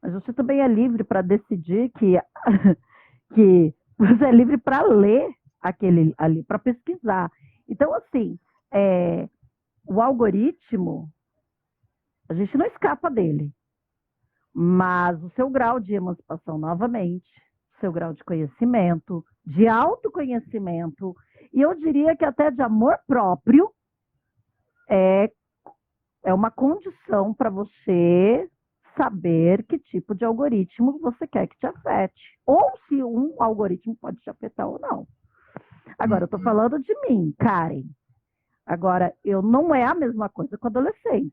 mas você também é livre para decidir que você é livre para ler aquele ali, para pesquisar. Então, assim, o algoritmo, a gente não escapa dele, mas o seu grau de emancipação, novamente, seu grau de conhecimento, de autoconhecimento, e eu diria que até de amor próprio, é uma condição para você saber que tipo de algoritmo você quer que te afete. Ou se um algoritmo pode te afetar ou não. Agora, eu estou falando de mim, Karen. Agora, não é a mesma coisa com adolescentes.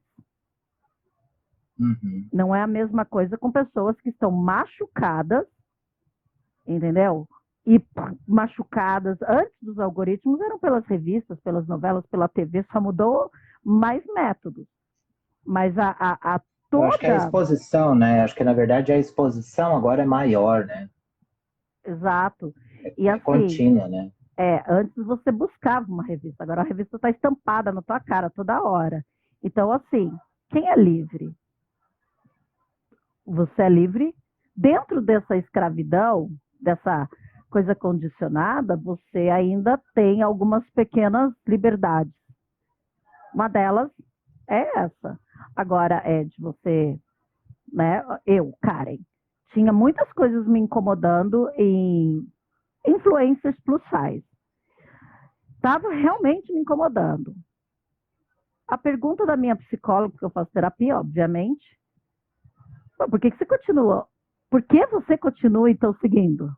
Uhum. Não é a mesma coisa com pessoas que estão machucadas, entendeu? E machucadas antes dos algoritmos eram pelas revistas, pelas novelas, pela TV, só mudou mais métodos. Mas toda... Eu acho que é a exposição, né? Acho que, na verdade, a exposição agora é maior, né? Exato. E assim, contínua, né? Antes você buscava uma revista, agora a revista está estampada na tua cara toda hora. Então, assim, quem é livre? Você é livre. Dentro dessa escravidão, dessa coisa condicionada, você ainda tem algumas pequenas liberdades. Uma delas é essa. Agora é de você, né? Eu, Karen, tinha muitas coisas me incomodando em influencers plus size. Estava realmente me incomodando. A pergunta da minha psicóloga, porque eu faço terapia, obviamente, por que você continua? Por que você continua, então, seguindo?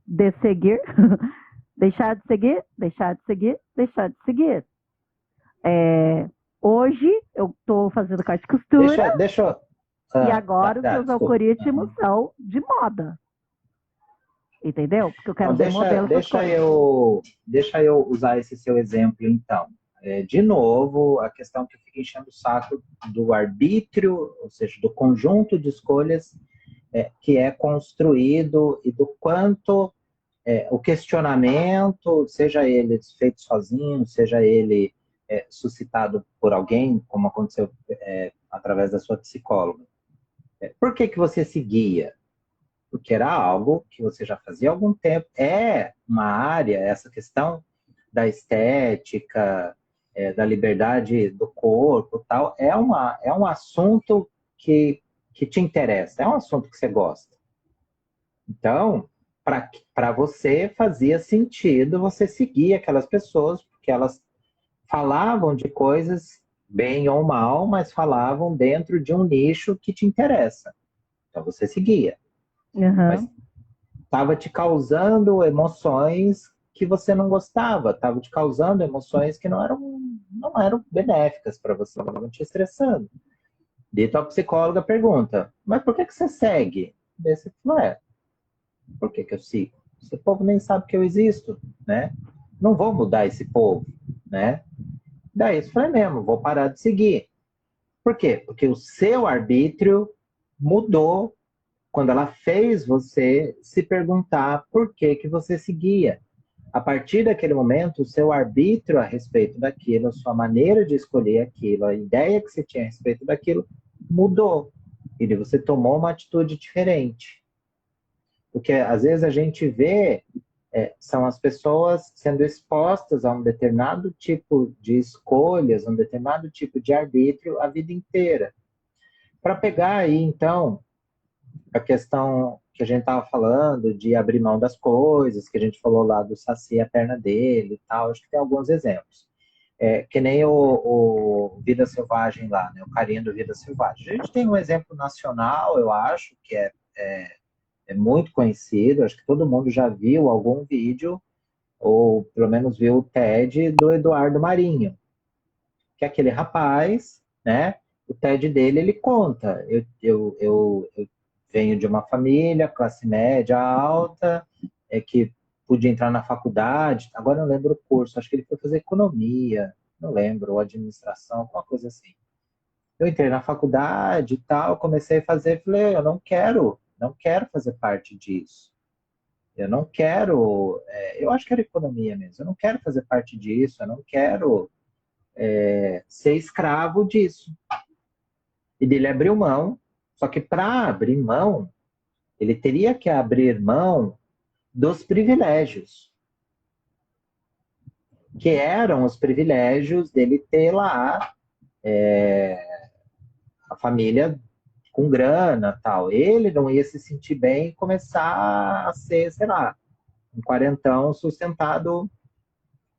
De seguir, deixar de seguir, deixar de seguir, deixar de seguir. Hoje eu estou fazendo corte de costura e agora os seus algoritmos são de moda. Entendeu? Porque eu quero ver modelos. Deixa eu usar esse seu exemplo, então. De novo, a questão que fica enchendo o saco do arbítrio, ou seja, do conjunto de escolhas que é construído e do quanto o questionamento, seja ele feito sozinho, seja ele suscitado por alguém, como aconteceu através da sua psicóloga. Por que que você seguia? Porque era algo que você já fazia há algum tempo. É uma área, essa questão da estética, da liberdade do corpo, tal, é um assunto que te interessa, é um assunto que você gosta. Então, para você fazia sentido você seguir aquelas pessoas, porque elas falavam de coisas, bem ou mal, mas falavam dentro de um nicho que te interessa. Então você seguia. Mas estava te causando emoções que você não gostava, estava te causando emoções que não eram benéficas para você, estavam te estressando. Daí tua psicóloga pergunta, mas por que que você segue? Daí você fala, por que que eu sigo? Esse povo nem sabe que eu existo, né? Não vou mudar esse povo, né? Daí isso foi mesmo, vou parar de seguir. Por quê? Porque o seu arbítrio mudou quando ela fez você se perguntar por que que você seguia. A partir daquele momento, o seu arbítrio a respeito daquilo, a sua maneira de escolher aquilo, a ideia que você tinha a respeito daquilo, mudou. E você tomou uma atitude diferente. Porque às vezes a gente vê são as pessoas sendo expostas a um determinado tipo de escolhas, um determinado tipo de arbítrio a vida inteira. Para pegar aí, então, a questão que a gente estava falando de abrir mão das coisas, que a gente falou lá do Saci, a perna dele e tal, acho que tem alguns exemplos. Que nem o Vida Selvagem lá, né? O carinha do Vida Selvagem. A gente tem um exemplo nacional, eu acho, que é muito conhecido, acho que todo mundo já viu algum vídeo, ou pelo menos viu o TED do Eduardo Marinho, que é aquele rapaz, né? O TED dele, ele conta, eu venho de uma família, classe média alta, que pude entrar na faculdade, agora eu não lembro o curso, acho que ele foi fazer economia, não lembro, ou administração, alguma coisa assim. Eu entrei na faculdade e tal, comecei a fazer, falei, eu não quero fazer parte disso. Eu não quero, eu acho que era economia mesmo, eu não quero fazer parte disso, eu não quero ser escravo disso. E dele abriu mão, só que para abrir mão, ele teria que abrir mão dos privilégios, que eram os privilégios dele ter lá a família com grana tal. Ele não ia se sentir bem e começar a ser, sei lá, um quarentão sustentado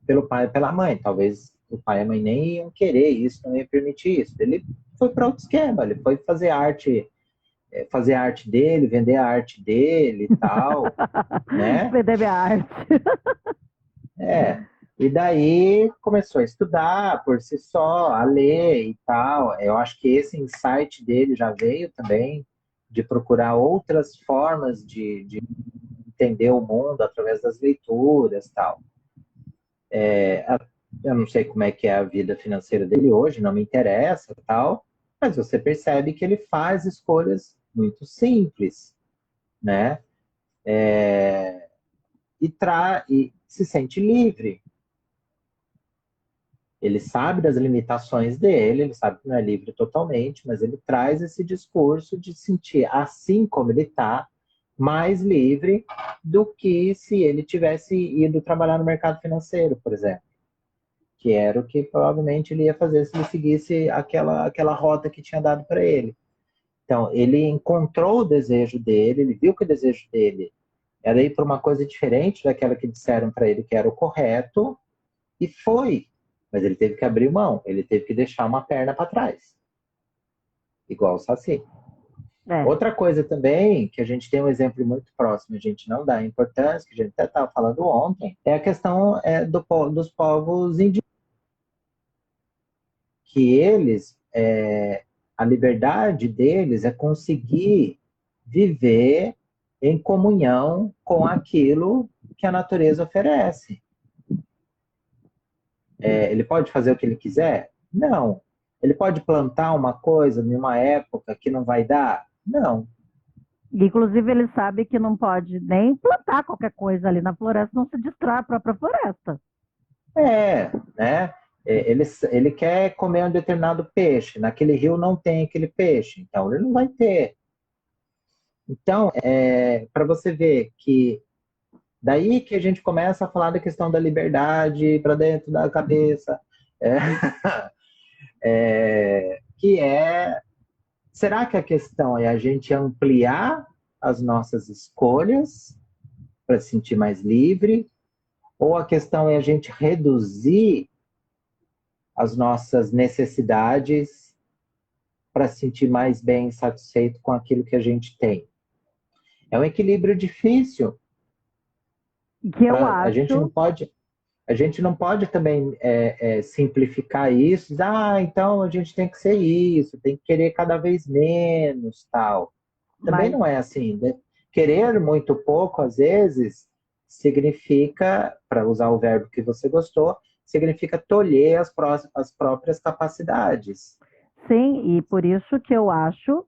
pelo pai e pela mãe. Talvez o pai e a mãe nem iam querer isso, não ia permitir isso. Ele foi para outro esquema, ele foi fazer a arte dele, vender a arte dele e tal, né? Vender minha arte. E daí começou a estudar por si só, a ler e tal. Eu acho que esse insight dele já veio também de procurar outras formas de entender o mundo através das leituras e tal. Eu não sei como é que é a vida financeira dele hoje, não me interessa e tal, mas você percebe que ele faz escolhas muito simples, né? E se sente livre. Ele sabe das limitações dele, ele sabe que não é livre totalmente, mas ele traz esse discurso de sentir, assim como ele está, mais livre do que se ele tivesse ido trabalhar no mercado financeiro, por exemplo. Que era o que provavelmente ele ia fazer se ele seguisse aquela rota que tinha dado para ele. Então, ele encontrou o desejo dele, ele viu que o desejo dele era ir para uma coisa diferente daquela que disseram para ele que era o correto, e foi. Mas ele teve que abrir mão, ele teve que deixar uma perna para trás. Igual o Saci. Outra coisa também, que a gente tem um exemplo muito próximo, a gente não dá importância, que a gente até estava falando ontem, é a questão dos povos indígenas. Que eles, a liberdade deles é conseguir viver em comunhão com aquilo que a natureza oferece. Ele pode fazer o que ele quiser? Não. Ele pode plantar uma coisa em uma época que não vai dar? Não. Inclusive, ele sabe que não pode nem plantar qualquer coisa ali na floresta, não se destrói a própria floresta. Né? Ele quer comer um determinado peixe. Naquele rio não tem aquele peixe, então ele não vai ter. Então, para você ver que daí que a gente começa a falar da questão da liberdade para dentro da cabeça, que será que a questão é a gente ampliar as nossas escolhas para se sentir mais livre, ou a questão é a gente reduzir as nossas necessidades para se sentir mais bem satisfeito com aquilo que a gente tem? É um equilíbrio difícil. Que eu acho. A gente não pode também simplificar isso. Então a gente tem que ser isso, tem que querer cada vez menos, tal. Também não é assim, né? Querer muito pouco, às vezes, significa, para usar o verbo que você gostou, significa tolher as próprias capacidades. Sim, e por isso que eu acho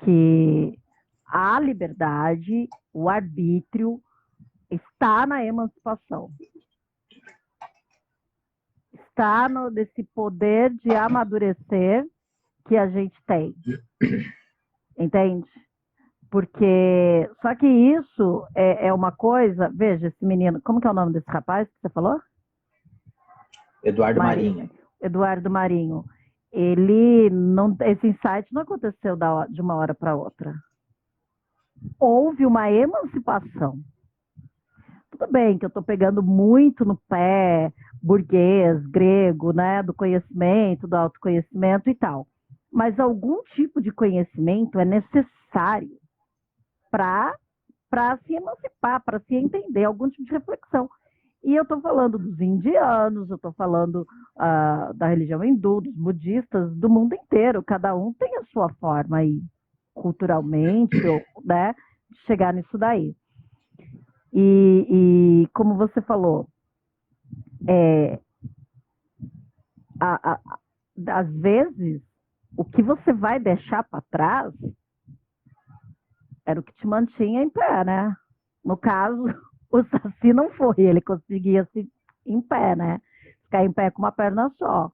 que a liberdade, o arbítrio, está na emancipação. Está nesse poder de amadurecer que a gente tem. Entende? Porque, só que isso é uma coisa, veja, esse menino, como que é o nome desse rapaz que você falou? Eduardo Marinho. Eduardo Marinho. Ele não, esse insight não aconteceu de uma hora para outra. Houve uma emancipação. Tudo bem que eu estou pegando muito no pé burguês, grego, né, do conhecimento, do autoconhecimento e tal. Mas algum tipo de conhecimento é necessário para se emancipar, para se entender, algum tipo de reflexão. E eu estou falando dos indianos, eu estou falando da religião hindu, dos budistas, do mundo inteiro. Cada um tem a sua forma aí, culturalmente, né, de chegar nisso daí. E como você falou, às vezes, o que você vai deixar para trás era o que te mantinha em pé, né? No caso, o Saci não foi, ele conseguia se em pé, né? Ficar em pé com uma perna só.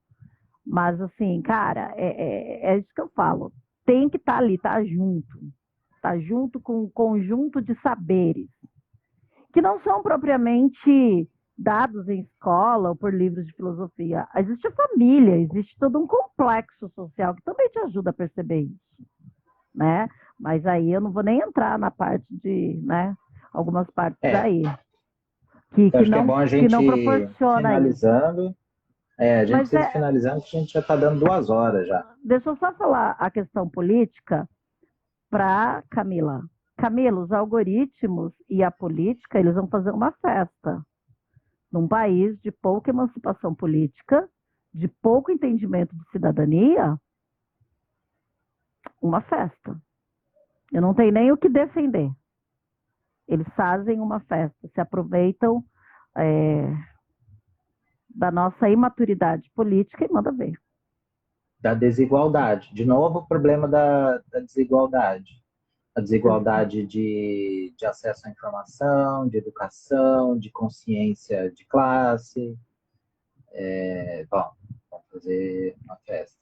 Mas, assim, cara, é isso que eu falo. Tem que estar ali, tá junto com um conjunto de saberes que não são propriamente dados em escola ou por livros de filosofia. Existe a família, existe todo um complexo social que também te ajuda a perceber isso, né? Mas aí eu não vou nem entrar na parte de, né, algumas partes aí. Que acho que é bom a gente não proporciona finalizando. isso. A gente precisa finalizando, porque a gente já está dando 2 horas já. Deixa eu só falar a questão política para Camila. Camila, os algoritmos e a política, eles vão fazer uma festa. Num país de pouca emancipação política, de pouco entendimento de cidadania, uma festa. Eu não tenho nem o que defender. Eles fazem uma festa, se aproveitam da nossa imaturidade política e manda ver. Da desigualdade. De novo, o problema da desigualdade. A desigualdade de acesso à informação, de educação, de consciência de classe. Bom, vamos fazer uma festa.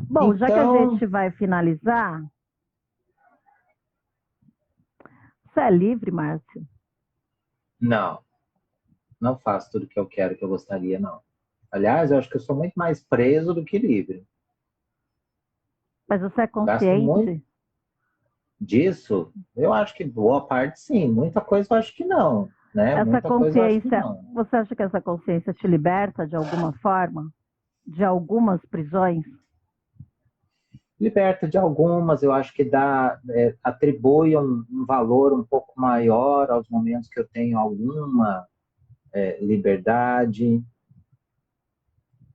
Bom, já que a gente vai finalizar, você é livre, Márcio? Não faço tudo que eu quero, que eu gostaria, não. Aliás, eu acho que eu sou muito mais preso do que livre. Mas você é consciente disso? Eu acho que boa parte sim, muita coisa eu acho que não, né? Essa consciência, você acha que essa consciência te liberta de alguma forma? De algumas prisões? Liberta de algumas, eu acho que atribui um valor um pouco maior aos momentos que eu tenho alguma liberdade.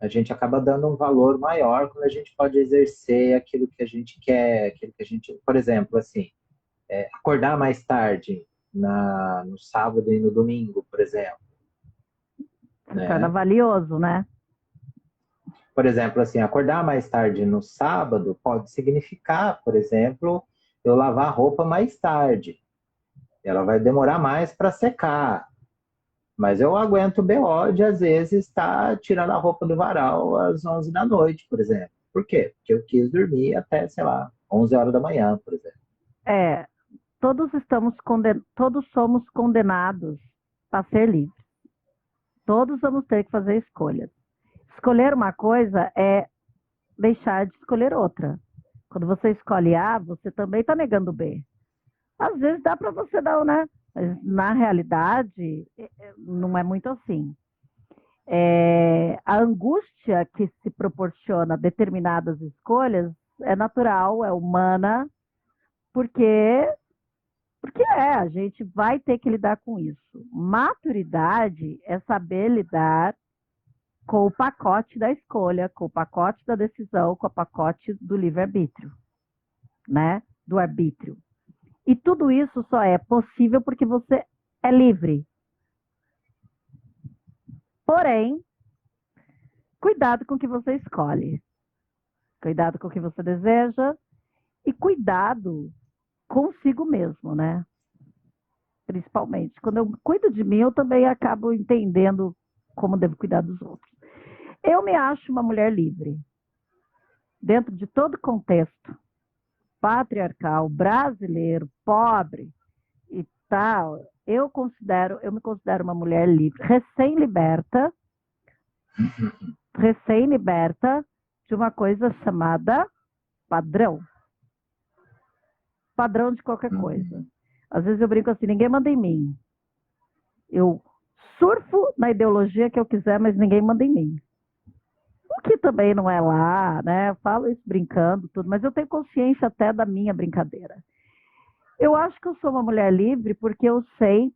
A gente acaba dando um valor maior quando a gente pode exercer aquilo que a gente quer, aquilo que a gente, por exemplo, assim, acordar mais tarde no sábado e no domingo, por exemplo. Se torna valioso, né? Por exemplo, assim, acordar mais tarde no sábado pode significar, por exemplo, eu lavar a roupa mais tarde. Ela vai demorar mais para secar. Mas eu aguento o BO de, às vezes, estar tirando a roupa do varal às 11 da noite, por exemplo. Por quê? Porque eu quis dormir até, sei lá, 11 horas da manhã, por exemplo. É, todos somos condenados a ser livres. Todos vamos ter que fazer escolhas. Escolher uma coisa é deixar de escolher outra. Quando você escolhe A, você também está negando B. Às vezes dá para você dar, né? Mas na realidade, não é muito assim. A angústia que se proporciona a determinadas escolhas é natural, é humana, porque a gente vai ter que lidar com isso. Maturidade é saber lidar com o pacote da escolha, com o pacote da decisão, com o pacote do livre-arbítrio, né? Do arbítrio. E tudo isso só é possível porque você é livre. Porém, cuidado com o que você escolhe. Cuidado com o que você deseja e cuidado consigo mesmo, né? Principalmente. Quando eu cuido de mim, eu também acabo entendendo como devo cuidar dos outros. Eu me acho uma mulher livre. Dentro de todo contexto patriarcal, brasileiro, pobre e tal, eu me considero uma mulher livre, recém-liberta de uma coisa chamada padrão. Padrão de qualquer coisa. Às vezes eu brinco assim, ninguém manda em mim. Eu surfo na ideologia que eu quiser, mas ninguém manda em mim. O que também não é lá, né? Eu falo isso brincando, tudo, mas eu tenho consciência até da minha brincadeira. Eu acho que eu sou uma mulher livre porque eu sei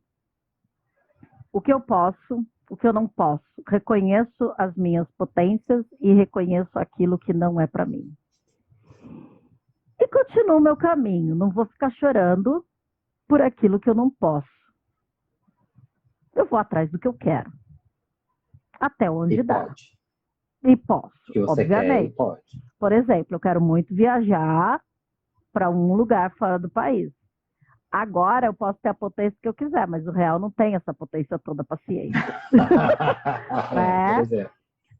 o que eu posso, o que eu não posso. Reconheço as minhas potências e reconheço aquilo que não é para mim. E continuo o meu caminho. Não vou ficar chorando por aquilo que eu não posso. Eu vou atrás do que eu quero. Até onde dá. Pode. E posso, O que você obviamente. quer, pode. Por exemplo, eu quero muito viajar para um lugar fora do país. Agora eu posso ter a potência que eu quiser, mas o real não tem essa potência toda, paciência. Por exemplo.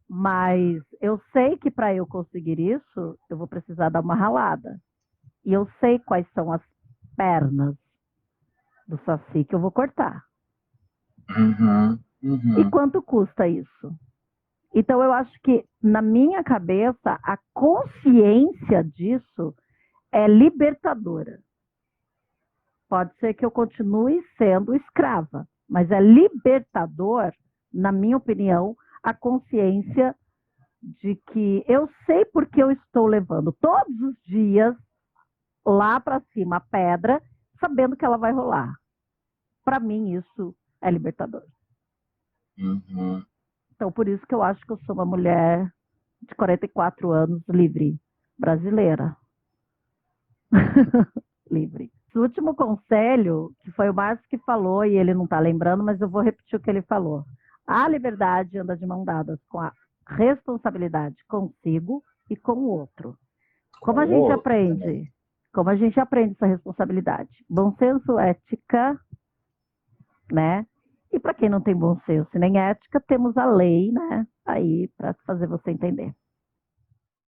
Mas eu sei que para eu conseguir isso, eu vou precisar dar uma ralada. E eu sei quais são as pernas do saci que eu vou cortar. E quanto custa isso? Então, eu acho que, na minha cabeça, a consciência disso é libertadora. Pode ser que eu continue sendo escrava, mas é libertador, na minha opinião, a consciência de que eu sei porque eu estou levando todos os dias lá para cima a pedra, sabendo que ela vai rolar. Para mim, isso é libertador. Então, por isso que eu acho que eu sou uma mulher de 44 anos, livre, brasileira. Livre. O último conselho, que foi o Márcio que falou, e ele não está lembrando, mas eu vou repetir o que ele falou. A liberdade anda de mão dadas com a responsabilidade consigo e com o outro. Como a gente aprende? Como a gente aprende essa responsabilidade? Bom senso, ética, né? E para quem não tem bom senso nem ética, temos a lei, né? Aí para fazer você entender.